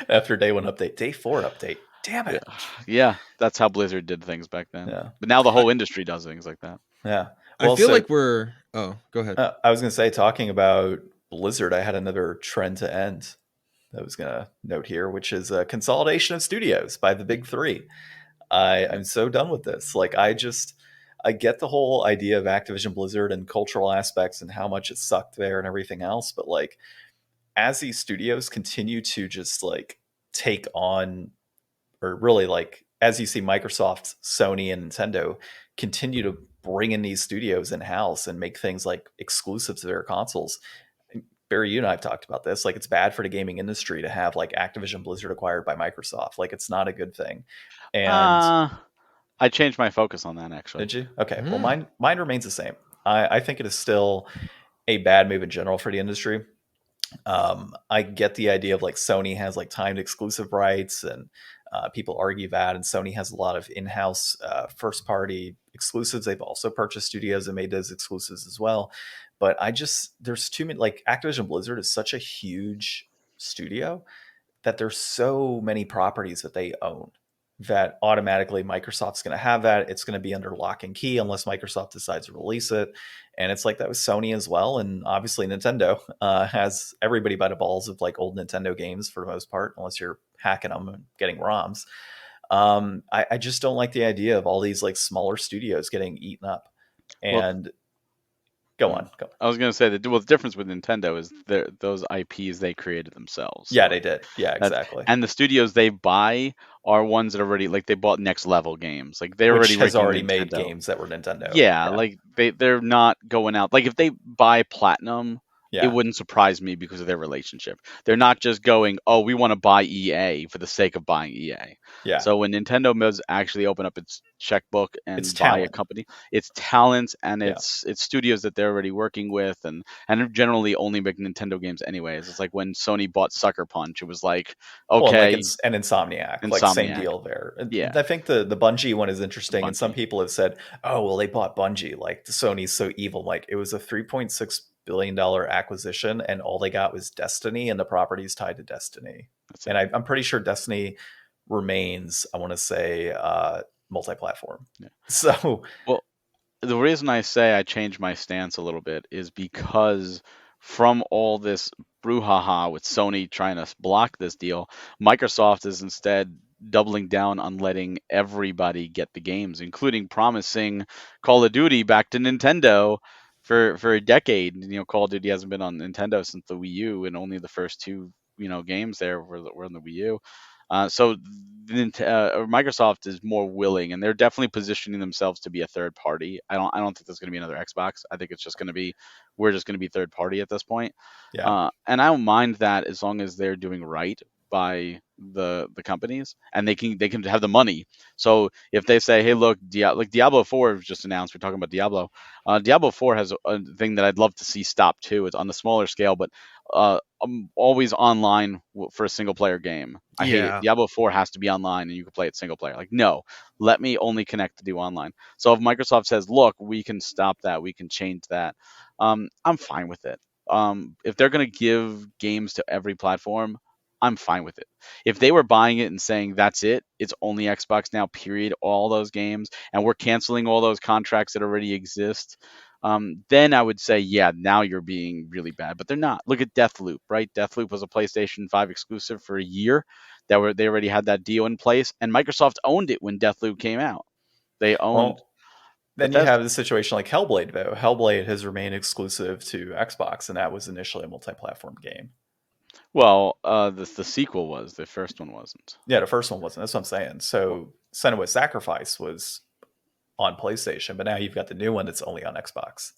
After day one update, day four update. Damn Yeah, it. yeah, that's how Blizzard did things back then. Yeah. But now the I, whole industry does things like that. Yeah. I Well, feel so like we're. Oh, go ahead. I was going to say, talking about Blizzard, I had another trend to end that I was going to note here, which is consolidation of studios by the big three. I'm so done with this. Like, I get the whole idea of Activision Blizzard and cultural aspects and how much it sucked there and everything else. But like, as these studios continue to just like take on, or really like, as you see Microsoft, Sony, and Nintendo continue to bring in these studios in house and make things like exclusive to their consoles. Barry, you and I have talked about this. Like, it's bad for the gaming industry to have like Activision Blizzard acquired by Microsoft. Like, it's not a good thing. And I changed my focus on that actually. did you? Okay. Well, mine remains the same. I think it is still a bad move in general for the industry. I get the idea of like Sony has like timed exclusive rights, and people argue that, and Sony has a lot of in-house first party exclusives. They've also purchased studios and made those exclusives as well. But there's too many, like Activision Blizzard is such a huge studio that there's so many properties that they own that automatically Microsoft's going to have that. It's going to be under lock and key unless Microsoft decides to release it. And it's like that with Sony as well. And obviously Nintendo has everybody by the balls of like old Nintendo games for the most part, unless you're hacking them and getting ROMs. I just don't like the idea of all these like smaller studios getting eaten up. And Go on. I was going to say that the difference with Nintendo is those IPs they created themselves. Yeah, they did. Yeah, exactly. And the studios they buy are ones that already, like, they bought Next Level Games. Like, they Which has already made games that were Nintendo. Yeah, like they're not going out. Like, if they buy Platinum, it wouldn't surprise me because of their relationship. They're not just going, oh, we want to buy EA for the sake of buying EA. Yeah. So when Nintendo does actually open up its checkbook and buy a company, it's talent and it's studios that they're already working with, and generally only make Nintendo games anyways. It's like when Sony bought Sucker Punch, it was like, okay, and Insomniac, like same deal there. Yeah, I think the Bungie one is interesting, and some people have said, oh, well, they bought Bungie, like Sony's so evil. Like, it was a $3.6 billion acquisition, and all they got was Destiny and the properties tied to Destiny. And I'm pretty sure Destiny remains, I want to say, multi-platform. Yeah. So, well, the reason I say I changed my stance a little bit is because from all this brouhaha with Sony trying to block this deal, Microsoft is instead doubling down on letting everybody get the games, including promising Call of Duty back to Nintendo for a decade. Call of Duty hasn't been on Nintendo since the Wii U, and only the first two games there were on the Wii U. So Microsoft is more willing, and they're definitely positioning themselves to be a third party. I don't think there's going to be another Xbox. I think it's just going to be, we're just going to be third party at this point. Yeah. And I don't mind that as long as they're doing right by the companies, and they can have the money. So if they say, hey, look, like Diablo 4 was just announced, we're talking about Diablo. Diablo 4 has a thing that I'd love to see stop too. It's on the smaller scale, but I'm always online for a single player game. I hate it. Diablo 4 has to be online and you can play it single player. Like, no, let me only connect to do online. So if Microsoft says, look, we can stop that, we can change that, I'm fine with it. If they're going to give games to every platform, I'm fine with it. If they were buying it and saying that's it, it's only Xbox now, period, all those games, and we're canceling all those contracts that already exist, then I would say, yeah, now you're being really bad. But they're not. Look at Deathloop, right? Deathloop was a PlayStation 5 exclusive for a year. They already had that deal in place, and Microsoft owned it when Deathloop came out. They owned. Then you have the situation like Hellblade, though. Hellblade has remained exclusive to Xbox, and that was initially a multi-platform game. Well, the sequel was. The first one wasn't. Yeah, the first one wasn't. That's what I'm saying. So Senua's Sacrifice was on PlayStation, but now you've got the new one that's only on Xbox.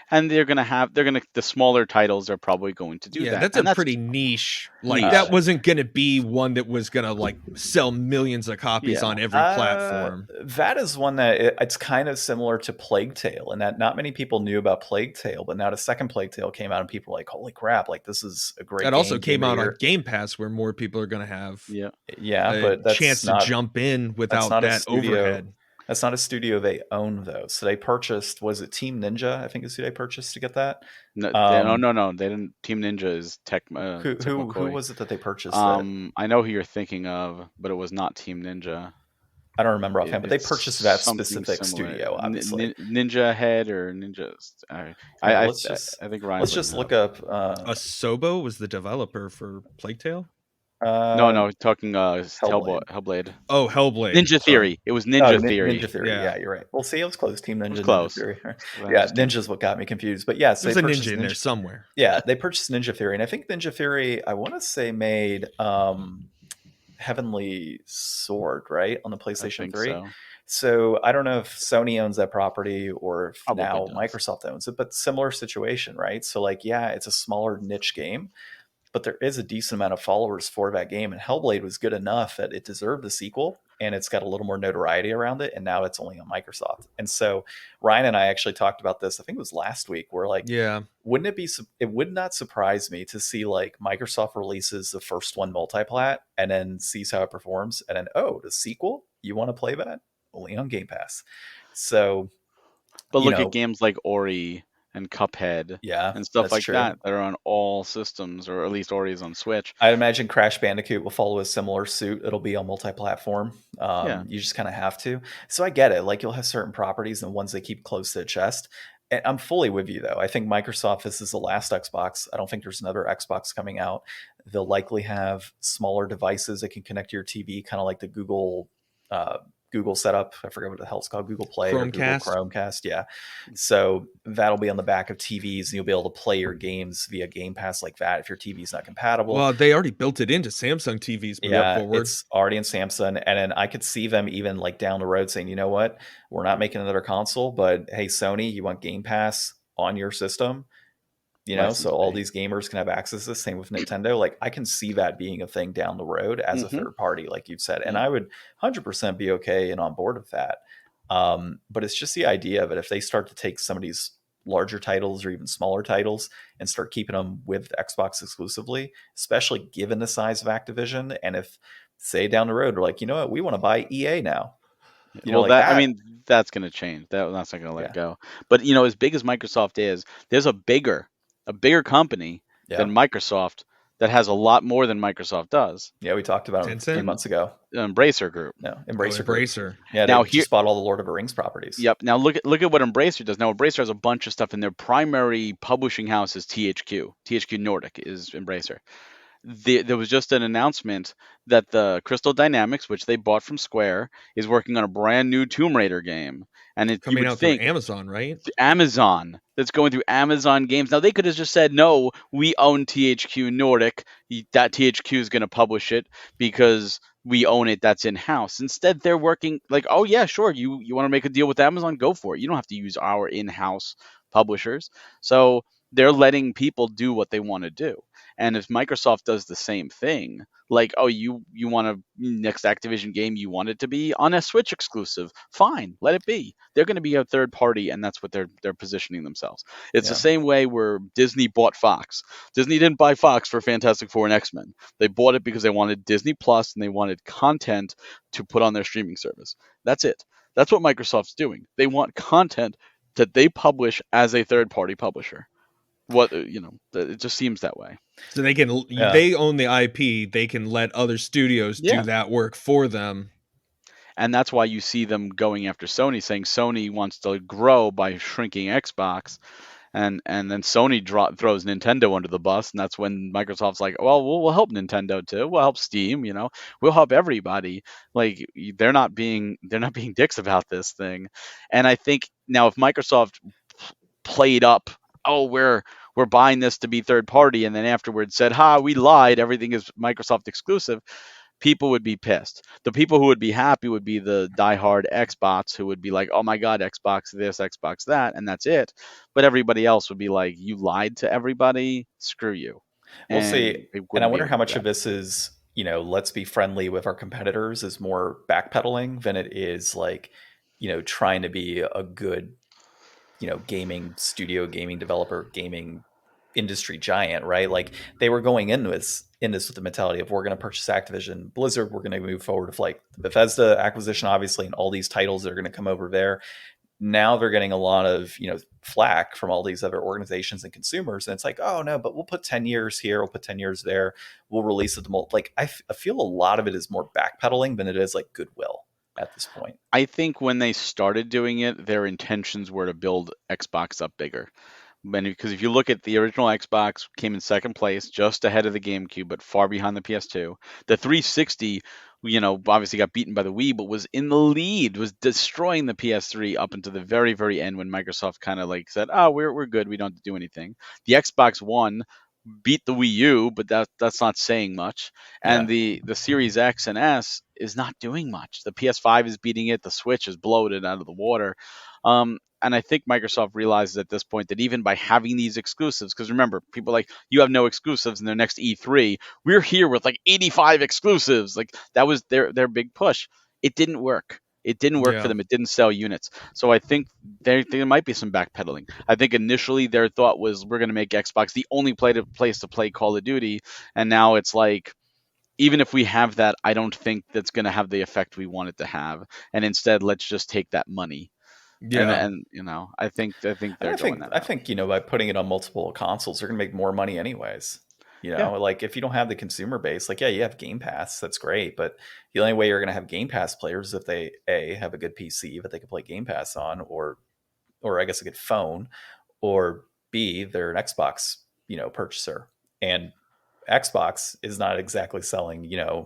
And the smaller titles are probably going to do that. That's pretty niche. Like, that wasn't going to be one that was going to like sell millions of copies on every platform. That is one that it's kind of similar to Plague Tale, and that not many people knew about Plague Tale, but now the second Plague Tale came out and people were like, holy crap, like this is a great game. That also came out on Game Pass, where more people are going to have but that's chance to jump in without that overhead. That's not a studio they own, though. So they purchased, was it Team Ninja? I think is who they purchased to get that. No, they didn't. Team Ninja is Tech. Who was it that they purchased? I know who you're thinking of, but it was not Team Ninja. I don't remember offhand, but they It's purchased that something specific similar. studio, obviously. Ninja Head or Ninja. Here, I think Ryan's let's looking just it look up. up. Asobo was the developer for Plague Tale. No, talking Hellblade. Hellblade. Oh, Hellblade. Ninja Sorry. Theory. It was Oh, Ninja Theory. Ninja Theory. Yeah. Yeah, you're right. Well, see, it was close. Team It was Ninja, Ninja close. Theory. Glad it Yeah, was team. Ninja's what got me confused. But yes, There's they a purchased ninja in there somewhere. Yeah, they purchased Ninja Theory, and I think Ninja Theory, I want to say, made Heavenly Sword, right, on the I PlayStation think 3. so. So I don't know if Sony owns that property or if Probably now does. Microsoft owns it, but similar situation, right? So like, yeah, it's a smaller niche game, but there is a decent amount of followers for that game, and Hellblade was good enough that it deserved a sequel, and it's got a little more notoriety around it, and now it's only on Microsoft. And so Ryan and I actually talked about this, I think it was last week, where like, Yeah. it would not surprise me to see like Microsoft releases the first one multiplat and then sees how it performs, and then, oh, the sequel, you want to play that? Only on Game Pass. So, But you look at know, games like Ori and Cuphead yeah, and stuff that's like true. that are on all systems, or at least Ori is on Switch. I imagine Crash Bandicoot will follow a similar suit. It'll be on multi-platform. Yeah. You just kind of have to. So I get it. Like, you'll have certain properties and ones they keep close to the chest. And I'm fully with you, though. I think Microsoft, this is the last Xbox. I don't think there's another Xbox coming out. They'll likely have smaller devices that can connect to your TV, kind of like the Google setup. I forget what the hell it's called, Google Play or Google Chromecast. Chromecast. Yeah. So that'll be on the back of TVs, and you'll be able to play your games via Game Pass like that if your TV's not compatible. Well, they already built it into Samsung TVs. Yeah, Forward. it's already in Samsung, and then I could see them even like down the road saying, you know what, we're not making another console, but hey, Sony, you want Game Pass on your system? So all these gamers can have access to this. Same with Nintendo. Like, I can see that being a thing down the road as a third party, like you've said, and I would 100% be okay and on board with that. But it's just the idea of it. If they start to take some of these larger titles or even smaller titles and start keeping them with Xbox exclusively, especially given the size of Activision, and if, say, down the road, we're like, you know what, we want to buy EA now. That's going to change. That's not going to let Yeah. it go. But as big as Microsoft is, there's a bigger company than Microsoft that has a lot more than Microsoft does. Yeah, we talked about it a few Tencent? months ago. Embracer Group. No, Embracer Group. Embracer. Yeah, Now they just bought all the Lord of the Rings properties. Yep. Now look at what Embracer does. Now Embracer has a bunch of stuff, and their primary publishing house is THQ. THQ Nordic is Embracer. There was just an announcement that the Crystal Dynamics, which they bought from Square, is working on a brand new Tomb Raider game, and it's coming out through Amazon, right? Amazon. That's going through Amazon Games. Now they could have just said, "No, we own THQ Nordic. That THQ is going to publish it because we own it. That's in house." Instead, they're working like, "Oh yeah, sure. You want to make a deal with Amazon? Go for it. You don't have to use our in-house publishers." So they're letting people do what they want to do. And if Microsoft does the same thing, like, oh, you want a next Activision game, you want it to be on a Switch exclusive, fine, let it be. They're going to be a third party, and that's what they're positioning themselves. It's the same way where Disney bought Fox. Disney didn't buy Fox for Fantastic Four and X-Men. They bought it because they wanted Disney Plus and they wanted content to put on their streaming service. That's it. That's what Microsoft's doing. They want content that they publish as a third party publisher. It just seems that way. So they own the IP. They can let other studios do that work for them. And that's why you see them going after Sony, saying Sony wants to grow by shrinking Xbox, and then Sony throws Nintendo under the bus, and that's when Microsoft's like, well, we'll help Nintendo too. We'll help Steam. We'll help everybody. Like, they're not being dicks about this thing. And I think now if Microsoft played up, oh, we're buying this to be third party, and then afterwards said, we lied, everything is Microsoft exclusive, people would be pissed. The people who would be happy would be the diehard Xbots, who would be like, oh my god, Xbox this, Xbox that, and that's it. But everybody else would be like, you lied to everybody, screw you. We'll see. And I wonder how much of this is, let's be friendly with our competitors, is more backpedaling than it is like, trying to be a good gaming studio, gaming developer, gaming industry giant, right? Like, they were going in this with the mentality of, we're going to purchase Activision Blizzard, we're going to move forward with like the Bethesda acquisition, obviously, and all these titles that are going to come over there. Now they're getting a lot of flack from all these other organizations and consumers, and it's like, oh no, but we'll put 10 years here, we'll put 10 years there, we'll release it to like, I feel a lot of it is more backpedaling than it is like goodwill. at this point. I think when they started doing it, their intentions were to build Xbox up bigger. Because if you look at the original Xbox, came in second place, just ahead of the GameCube, but far behind the PS2. The 360, obviously got beaten by the Wii, but was in the lead, was destroying the PS3 up until the very, very end when Microsoft kind of like said, "Oh, we're good, we don't have to do anything." The Xbox One beat the Wii U, but that's not saying much. And Yeah. the Series X and S is not doing much. The PS5 is beating it. The Switch is bloated out of the water. And I think Microsoft realizes at this point that even by having these exclusives, because remember, people like, you have no exclusives in their next E3. We're here with like 85 exclusives. Like that was their big push. It didn't work. It didn't work for Yeah. them. It didn't sell units. So I think there might be some backpedaling. I think initially their thought was, we're going to make Xbox the only place to play Call of Duty, and now it's like, even if we have that, I don't think that's going to have the effect we want it to have. And instead, let's just take that money. Yeah. And I think they're going that I route. think by putting it on multiple consoles, they're gonna make more money anyways. Yeah. Like if you don't have the consumer base, like, yeah, you have Game Pass, that's great, but the only way you're gonna have Game Pass players is if they have a good PC that they can play Game Pass on, or I guess a good phone, or B, they're an Xbox purchaser, and Xbox is not exactly selling a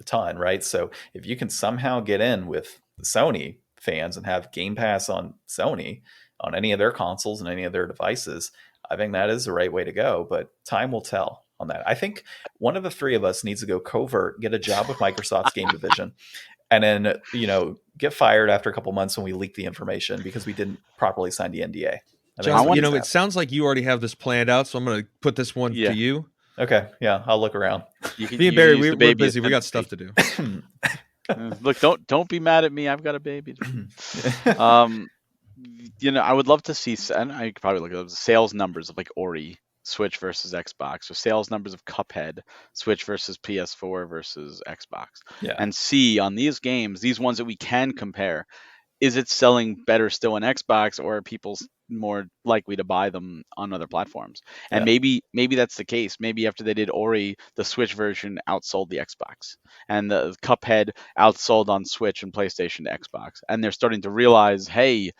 ton, right? So if you can somehow get in with the Sony fans and have Game Pass on Sony on any of their consoles and any of their devices, I think that is the right way to go. But time will tell on that. I think one of the three of us needs to go covert, get a job with Microsoft's game division, and then get fired after a couple months when we leak the information because we didn't properly sign the NDA. John, it sounds like you already have this planned out, so I'm going to put this one to you. Okay, yeah, I'll look around. Me and Barry, we're busy. We got stuff to do. Look, don't be mad at me. I've got a baby. I would love to see, and I could probably look at the sales numbers of like Ori, Switch versus Xbox, or sales numbers of Cuphead, Switch versus PS4 versus Xbox, and see on these games, these ones that we can compare, is it selling better still on Xbox, or are people more likely to buy them on other platforms? And maybe that's the case. Maybe after they did Ori, the Switch version outsold the Xbox, and the Cuphead outsold on Switch and PlayStation to Xbox, and they're starting to realize, hey,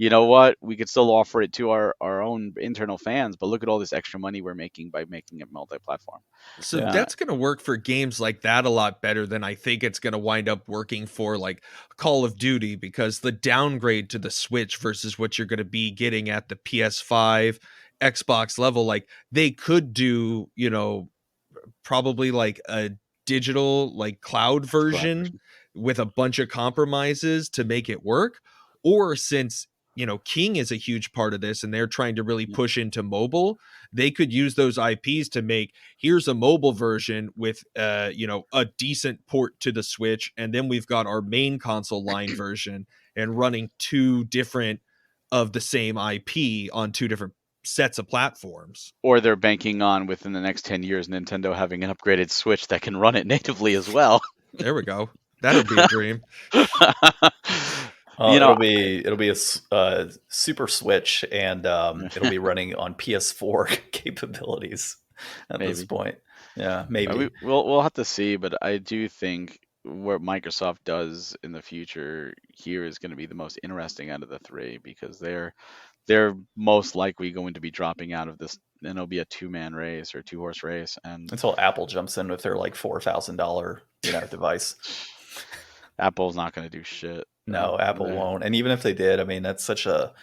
you know what? We could still offer it to our own internal fans, but look at all this extra money we're making by making it multi-platform. So that's going to work for games like that a lot better than I think it's going to wind up working for like Call of Duty, because the downgrade to the Switch versus what you're going to be getting at the PS5, Xbox level, like they could do, probably like a digital like cloud version with a bunch of compromises to make it work. Or since King is a huge part of this and they're trying to really push into mobile, they could use those IPs to make, here's a mobile version with a decent port to the Switch, and then we've got our main console line version, and running two different of the same IP on two different sets of platforms. Or they're banking on, within the next 10 years, Nintendo having an upgraded Switch that can run it natively as well. There we go. That'll be a dream. It'll be a Super Switch, and it'll be running on PS4 capabilities at this point. Yeah, maybe. We'll have to see, but I do think what Microsoft does in the future here is going to be the most interesting out of the three, because they're most likely going to be dropping out of this, and it'll be a two-man race or two-horse race, and until Apple jumps in with their like $4,000 device. Apple's not going to do shit. No, Apple won't. And even if they did, I mean, that's such a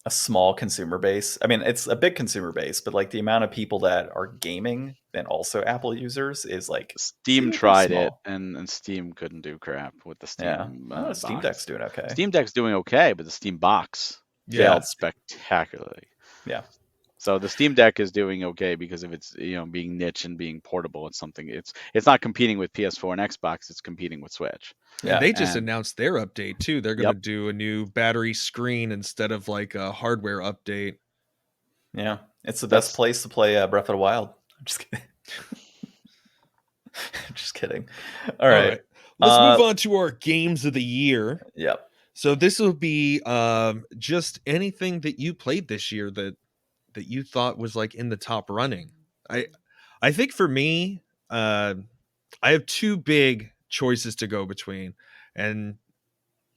small consumer base. I mean, it's a big consumer base, but like the amount of people that are gaming and also Apple users is like Steam tried it, and Steam couldn't do crap with the Steam. Yeah, Steam Deck's doing okay. Steam Deck's doing okay, but the Steam box failed spectacularly. Yeah. So the Steam Deck is doing okay because of its being niche and being portable. It's something, it's not competing with PS4 and Xbox, it's competing with Switch. Yeah, they just announced their update too. They're going to do a new battery screen instead of like a hardware update. Yeah, it's the best place to play Breath of the Wild. I'm just kidding. Just kidding. All right. Let's move on to our games of the year. Yep. So this will be just anything that you played this year that you thought was like in the top running. I think for me, I have two big choices to go between, and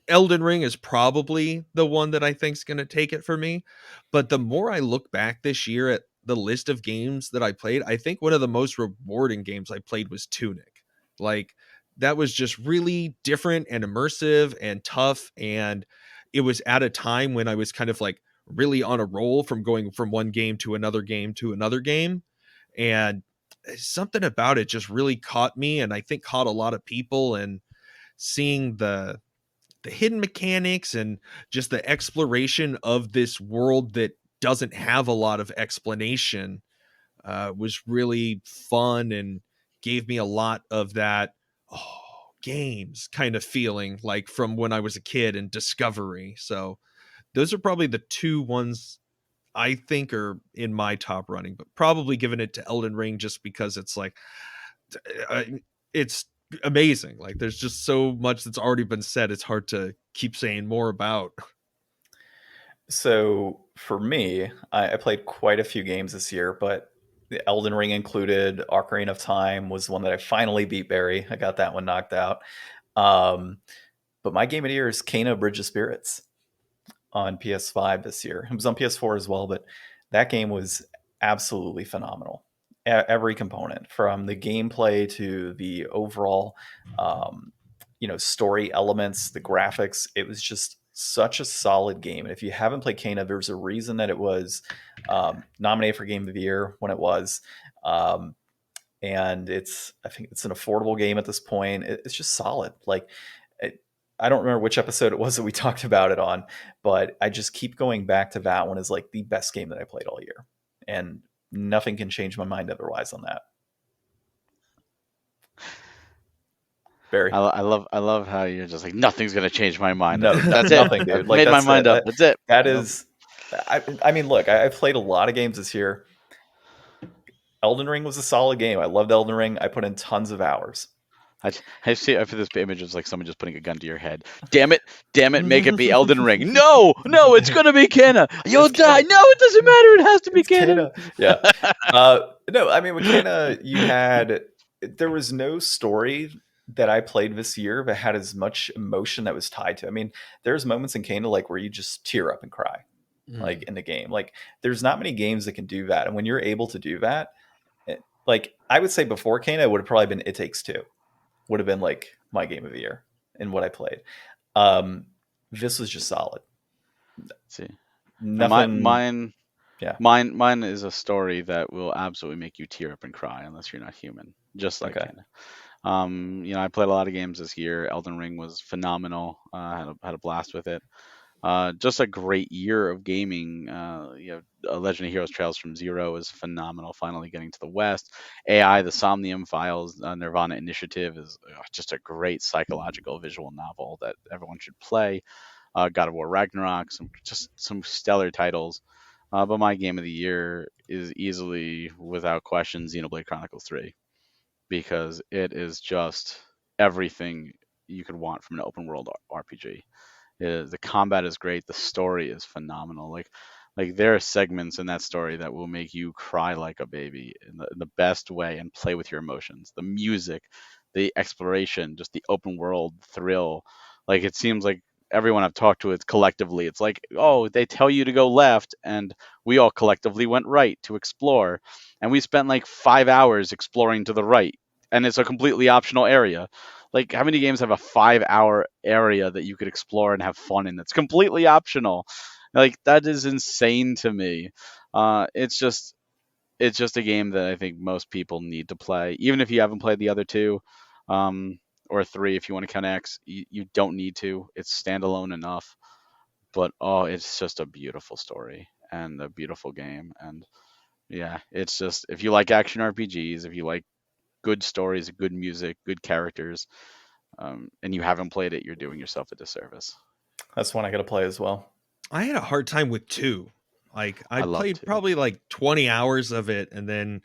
Elden Ring is probably the one that I think is going to take it for me. But the more I look back this year at the list of games that I played, I think one of the most rewarding games I played was Tunic. Like, that was just really different and immersive and tough. And it was at a time when I was kind of like really on a roll from going from one game to another game to another game. And something about it just really caught me, and I think caught a lot of people. And seeing the hidden mechanics and just the exploration of this world that doesn't have a lot of explanation was really fun and gave me a lot of that games kind of feeling, like from when I was a kid and Discovery. So those are probably the two ones I think are in my top running, but probably giving it to Elden Ring just because it's like uh, it's amazing. Like, there's just so much that's already been said, it's hard to keep saying more about. So for me, I played quite a few games this year, but the Elden Ring included. Ocarina of Time was one that I finally beat Barry. I got that one knocked out. Um, but my game of the year is Kena Bridge of Spirits on PS5 this year. It was on PS4 as well, but that game was absolutely phenomenal. Every component, from the gameplay to the overall, um, story elements, the graphics, it was just such a solid game. And if you haven't played Kena, there's a reason that it was nominated for Game of the Year when it was. Um, and I think it's an affordable game at this point. It's just solid. Like, I don't remember which episode it was that we talked about it on, but I just keep going back to that one as like the best game that I played all year, and nothing can change my mind otherwise on that. Barry, I love how you're just like, nothing's gonna change my mind. no, That's it. nothing, dude. I've Like, made my that's mind up. it. That's it. That Nope. is. I mean, look, I've played a lot of games this year. Elden Ring was a solid game. I loved Elden Ring. I put in tons of hours. I see. I feel this image is like someone just putting a gun to your head. Damn it, make it be Elden Ring. No, it's gonna be Kena. You'll die. No, it doesn't matter. It has to be It's Kena. Kena. Yeah. No, I mean, with Kena, there was no story that I played this year that had as much emotion that was tied to it. I mean, there's moments in Kena like where you just tear up and cry, like in the game. Like, there's not many games that can do that. And when you're able to do that, like, I would say before Kena, it would have probably been It Takes Two, would have been like my game of the year in what I played. This was just solid. Let's see, Nothing. mine, Yeah. mine is a story that will absolutely make you tear up and cry unless you're not human, just like Okay. Kena. I played a lot of games this year. Elden Ring was phenomenal. Had a blast with it. Just a great year of gaming. Legend of Heroes Trails from Zero is phenomenal. Finally getting to the West. AI, the Somnium Files, Nirvana Initiative is just a great psychological visual novel that everyone should play. God of War Ragnarok, some stellar titles. But my game of the year is easily, without question, Xenoblade Chronicles 3, because it is just everything you could want from an open world RPG. The combat is great. The story is phenomenal. Like there are segments in that story that will make you cry like a baby in the best way and play with your emotions. The music, the exploration, just the open world thrill. Like, it seems like everyone I've talked to, it's collectively, it's like, oh, they tell you to go left, and we all collectively went right to explore, and we spent like 5 hours exploring to the right, and it's a completely optional area. Like, how many games have a 5 hour area that you could explore and have fun in that's completely optional? Like, that is insane to me. It's just a game that I think most people need to play, even if you haven't played the other two, or three if you want to count X. You don't need to. It's standalone enough. But oh, it's just a beautiful story and a beautiful game. And yeah, it's just, if you like action RPGs, if you like good stories, good music, good characters, and you haven't played it, you're doing yourself a disservice. That's one I got to play as well. I had a hard time with 2. Like, I love played 2. probably like 20 hours of it and then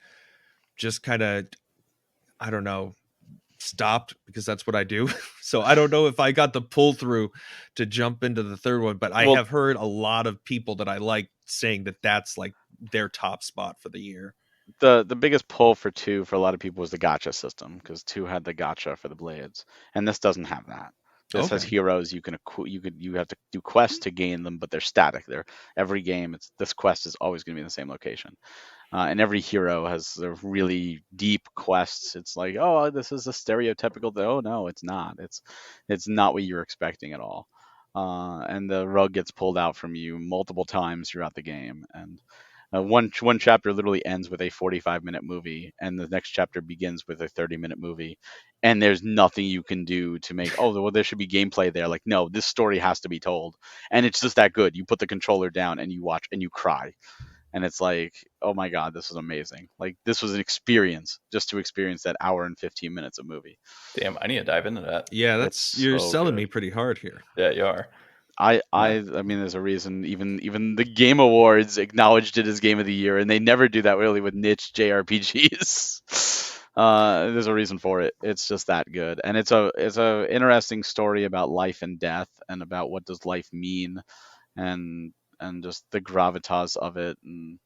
just kind of, I don't know, stopped, because that's what I do. So I don't know if I got the pull through to jump into the third one, but I Well, have heard a lot of people that I like saying that that's like their top spot for the year. the biggest pull for 2 for a lot of people was the gotcha system, because 2 had the gotcha for the blades, and this doesn't have that. This has Okay. heroes. You have to do quests to gain them, but they're static. They're every game. This quest is always going to be in the same location. And every hero has their really deep quests. It's like, oh, this is a stereotypical. Oh no, it's not. It's not what you're expecting at all. And the rug gets pulled out from you multiple times throughout the game. And one chapter literally ends with a 45-minute movie, and the next chapter begins with a 30-minute movie. And there's nothing you can do to make, oh, well, there should be gameplay there. Like, no, this story has to be told, and it's just that good. You put the controller down and you watch and you cry, and it's like, oh my god, this is amazing. Like, this was an experience just to experience that hour and 15 minutes of movie. Damn, I need to dive into that. Yeah, you're so selling good. me pretty hard here. Yeah, you are. I mean, there's a reason. Even the Game Awards acknowledged it as Game of the Year, and they never do that really with niche JRPGs. There's a reason for it. It's just that good, and it's a interesting story about life and death, and about what does life mean, and just the gravitas of it, and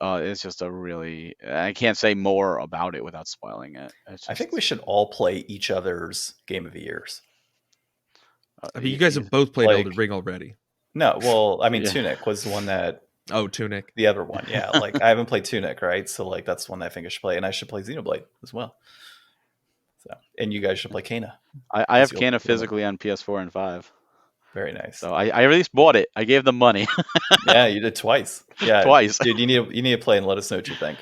it's just a really. I can't say more about it without spoiling it. I think we should all play each other's Game of the Years. I mean, you guys have both played Elden Ring already. No, well, I mean, Yeah. Tunic was the one that. Oh, Tunic. The other one, yeah. Like, I haven't played Tunic, right? So, like, that's one that I think I should play, and I should play Xenoblade as well. So, and you guys should play Kana. I have Kana physically on PS4 and 5. Very nice. So I at least bought it. I gave them money. Yeah, you did twice. Yeah, Twice. dude. You need to play and let us know what you think.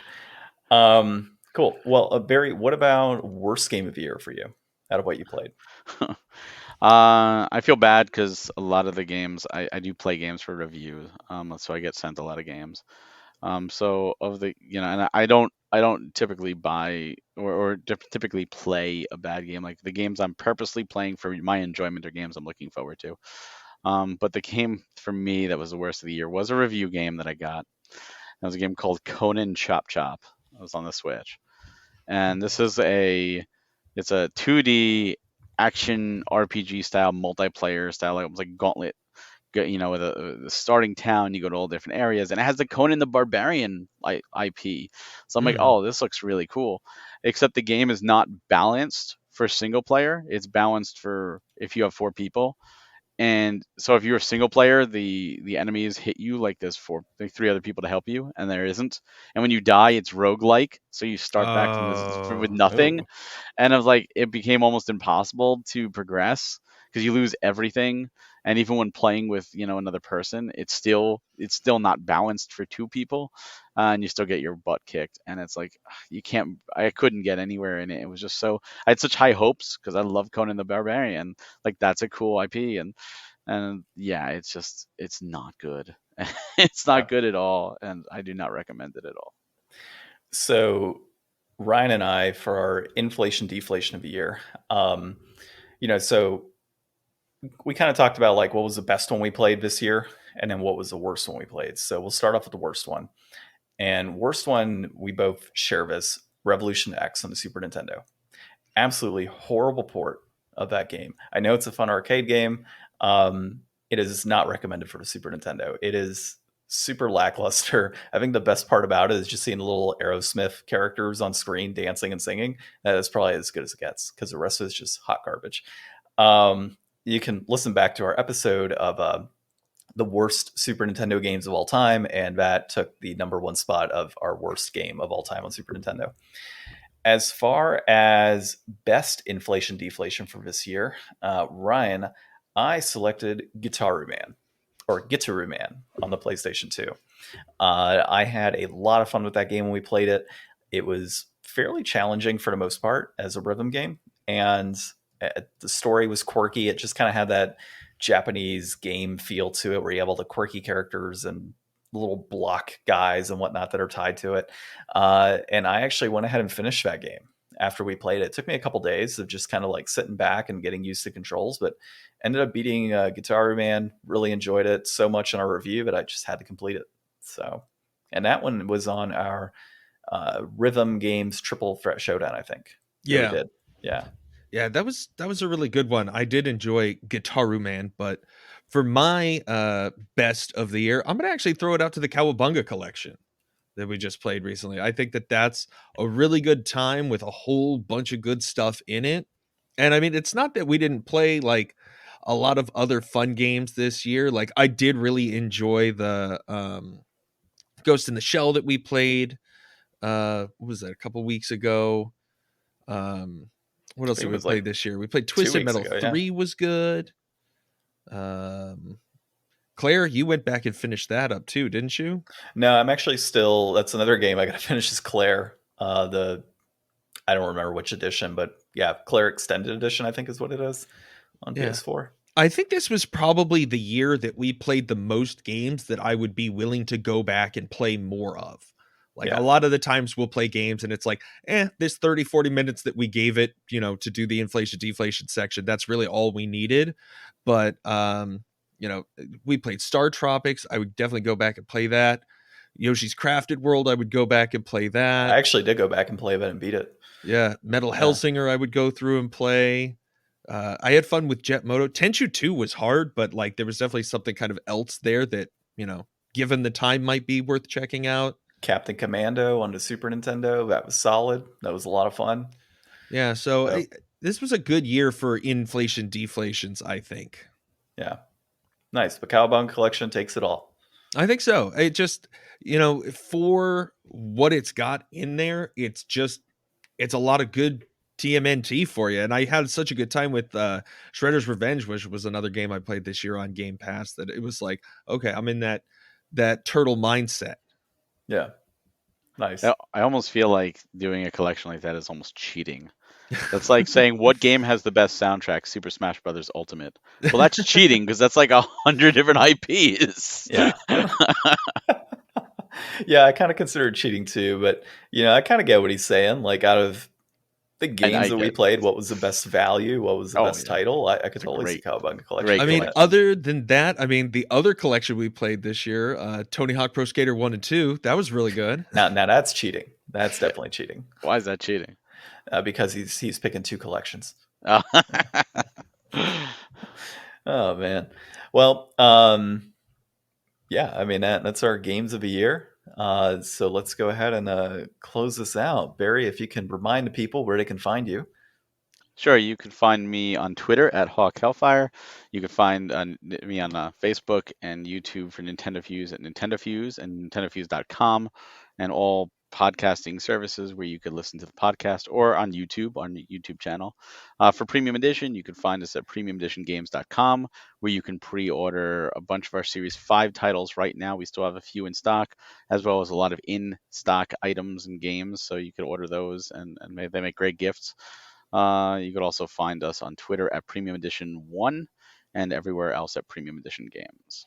Cool. Well, Barry, what about worst game of the year for you out of what you played? I feel bad because a lot of the games I do play games for review, so I get sent a lot of games. So of the and I don't typically buy or typically play a bad game. Like, the games I'm purposely playing for my enjoyment are games I'm looking forward to. But the game for me that was the worst of the year was a review game that I got. It was a game called Conan Chop Chop. It was on the Switch, and this is it's a 2D action RPG style, multiplayer style, like Gauntlet. With the starting town, you go to all different areas, and it has the Conan the Barbarian IP. So I'm like, oh, this looks really cool. Except the game is not balanced for single player. It's balanced for if you have 4 people. And so if you're a single player, the enemies hit you like there's 3 other people to help you, and there isn't. And when you die, it's roguelike, so you start back with nothing. And I was like, it became almost impossible to progress because you lose everything. And even when playing with another person, it's still not balanced for 2 people, and you still get your butt kicked. And it's like, I couldn't get anywhere in it. It was just so, I had such high hopes because I love Conan the Barbarian. Like, that's a cool IP, and yeah, it's not good. It's not good at all, and I do not recommend it at all. So Ryan and I, for our inflation deflation of the year, so we kind of talked about like what was the best one we played this year, and then what was the worst one we played. So we'll start off with the worst one. And worst one, we both share this: Revolution X on the Super Nintendo. Absolutely horrible port of that game. I know it's a fun arcade game. It is not recommended for the Super Nintendo. It is super lackluster. I think the best part about it is just seeing the little Aerosmith characters on screen dancing and singing. That is probably as good as it gets, because the rest of it is just hot garbage. You can listen back to our episode of the worst Super Nintendo games of all time, and that took the #1 spot of our worst game of all time on Super Nintendo. As far as best inflation deflation for this year, Ryan, I selected Guitar Man on the PlayStation 2. I had a lot of fun with that game when we played it. It was fairly challenging for the most part as a rhythm game, and the story was quirky. It just kind of had that Japanese game feel to it, where you have all the quirky characters and little block guys and whatnot that are tied to it. And I actually went ahead and finished that game after we played it. It took me a couple days of just kind of like sitting back and getting used to controls, but ended up beating Guitar Man. Really enjoyed it so much in our review that I just had to complete it. So, and that one was on our Rhythm Games Triple Threat Showdown, I think. Yeah. We did. Yeah. Yeah, that was a really good one. I did enjoy Guitar Man, but for my best of the year, I'm going to actually throw it out to the Cowabunga collection that we just played recently. I think that that's a really good time with a whole bunch of good stuff in it. And I mean, it's not that we didn't play like a lot of other fun games this year. Like I did really enjoy the Ghost in the Shell that we played. What was that, a couple weeks ago? What else It did we was play like this year? We played 2 Twisted weeks Metal ago, yeah. 3 was good. Claire, you went back and finished that up too, didn't you? No, I'm actually still. That's another game I got to finish. Is Claire. I don't remember which edition, but yeah, Claire Extended Edition, I think is what it is on Yeah. PS4. I think this was probably the year that we played the most games that I would be willing to go back and play more of. Like Yeah. a lot of the times we'll play games and it's like, this 30, 40 minutes that we gave it, to do the inflation deflation section, that's really all we needed. But, we played Star Tropics. I would definitely go back and play that. Yoshi's Crafted World, I would go back and play that. I actually did go back and play it and beat it. Yeah. Metal Hellsinger, I would go through and play. I had fun with Jet Moto. Tenchu 2 was hard, but like there was definitely something kind of else there that, given the time might be worth checking out. Captain Commando on the Super Nintendo, that was solid. That was a lot of fun. Yeah, this was a good year for inflation deflations, I think. Yeah. Nice. But Cowabunga Collection takes it all. I think so. It just, for what it's got in there, it's a lot of good TMNT for you. And I had such a good time with Shredder's Revenge, which was another game I played this year on Game Pass, that it was like, okay, I'm in that turtle mindset. Yeah. Nice. I almost feel like doing a collection like that is almost cheating. That's like saying what game has the best soundtrack? Super Smash Brothers Ultimate. Well, that's cheating because that's like 100 different IPs. Yeah. Yeah, I kind of consider it cheating too, but I kind of get what he's saying. Like out of the games that we played, what was the best value? What was the best title? I could totally see Cowabunga Collection. I mean, other than that, the other collection we played this year, Tony Hawk Pro Skater 1 and 2, that was really good. Now that's cheating. That's definitely cheating. Why is that cheating? Because he's picking 2 collections. Oh, oh man. Well, yeah, I mean that's our games of the year. So let's go ahead and close this out. Barry, if you can remind the people where they can find you. Sure, you can find me on Twitter at Hawk Hellfire. You can find me on Facebook and YouTube for Nintendo Fuse at Nintendo Fuse and NintendoFuse.com, and all podcasting services where you could listen to the podcast, or on the YouTube channel. For Premium Edition, you can find us at PremiumEditionGames.com, where you can pre-order a bunch of our Series 5 titles right now. We still have a few in stock, as well as a lot of in-stock items and games, so you could order those, and they make great gifts. You could also find us on Twitter at Premium Edition 1 and everywhere else at Premium Edition Games.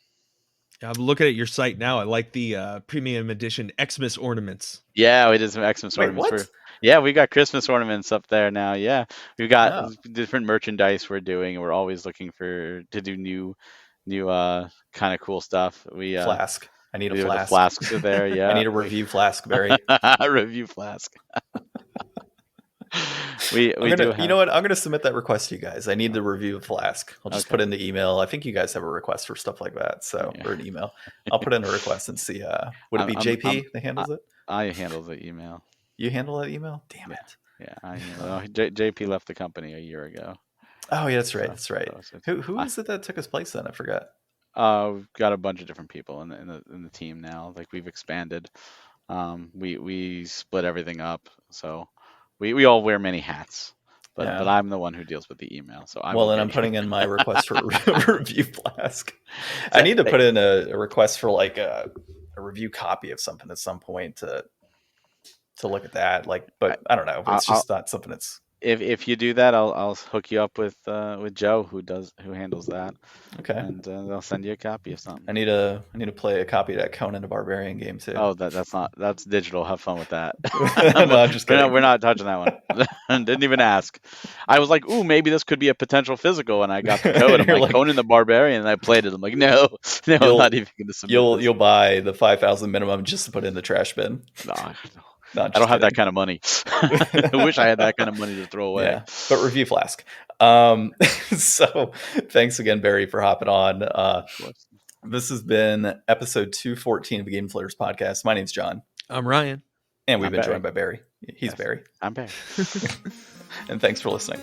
I'm looking at your site now. I like the Premium Edition Xmas ornaments. Yeah, we did some Xmas ornaments. We got Christmas ornaments up there now. Yeah, we've got different merchandise we're doing, and we're always looking to do new kind of cool stuff. Flask. I need a flask. The flasks are there. Yeah, I need a review flask, Barry. A review flask. You know what? I'm gonna submit that request to you guys. I need the review of Flask. I'll just put in the email. I think you guys have a request for stuff like that, or an email. I'll put in a request and see. Would it be JP that handles it? I handle the email. You handle that email? Damn it! Yeah, I handle. JP left the company a year ago. Oh yeah, that's right. That's right. Who was it that took his place then? I forgot. We've got a bunch of different people in the team now. Like we've expanded. We split everything up, so. We all wear many hats, but I'm the one who deals with the email. So then I'm putting in my request for a review Flask. I need to put in a request for like a review copy of something at some point to look at that. But I don't know. It's just not something that's. If you do that, I'll hook you up with Joe who handles that. Okay. And they'll send you a copy of something. I need to play a copy of that Conan the Barbarian game too. Oh, that's digital. Have fun with that. No, I'm just kidding. We're not touching that one. Didn't even ask. I was like, ooh, maybe this could be a potential physical, and I got the code. I'm like Conan the Barbarian, and I played it. I'm like, no, I'm not even going to submit. You'll buy the 5,000 minimum just to put in the trash bin. No. I don't have that kind of money. I wish I had that kind of money to throw away. Yeah, but review Flask. So thanks again, Barry, for hopping on. This has been episode 214 of the Game Deflators Podcast. My name's John. I'm Ryan. And we've been joined by Barry. He's Barry. I'm Barry. And thanks for listening.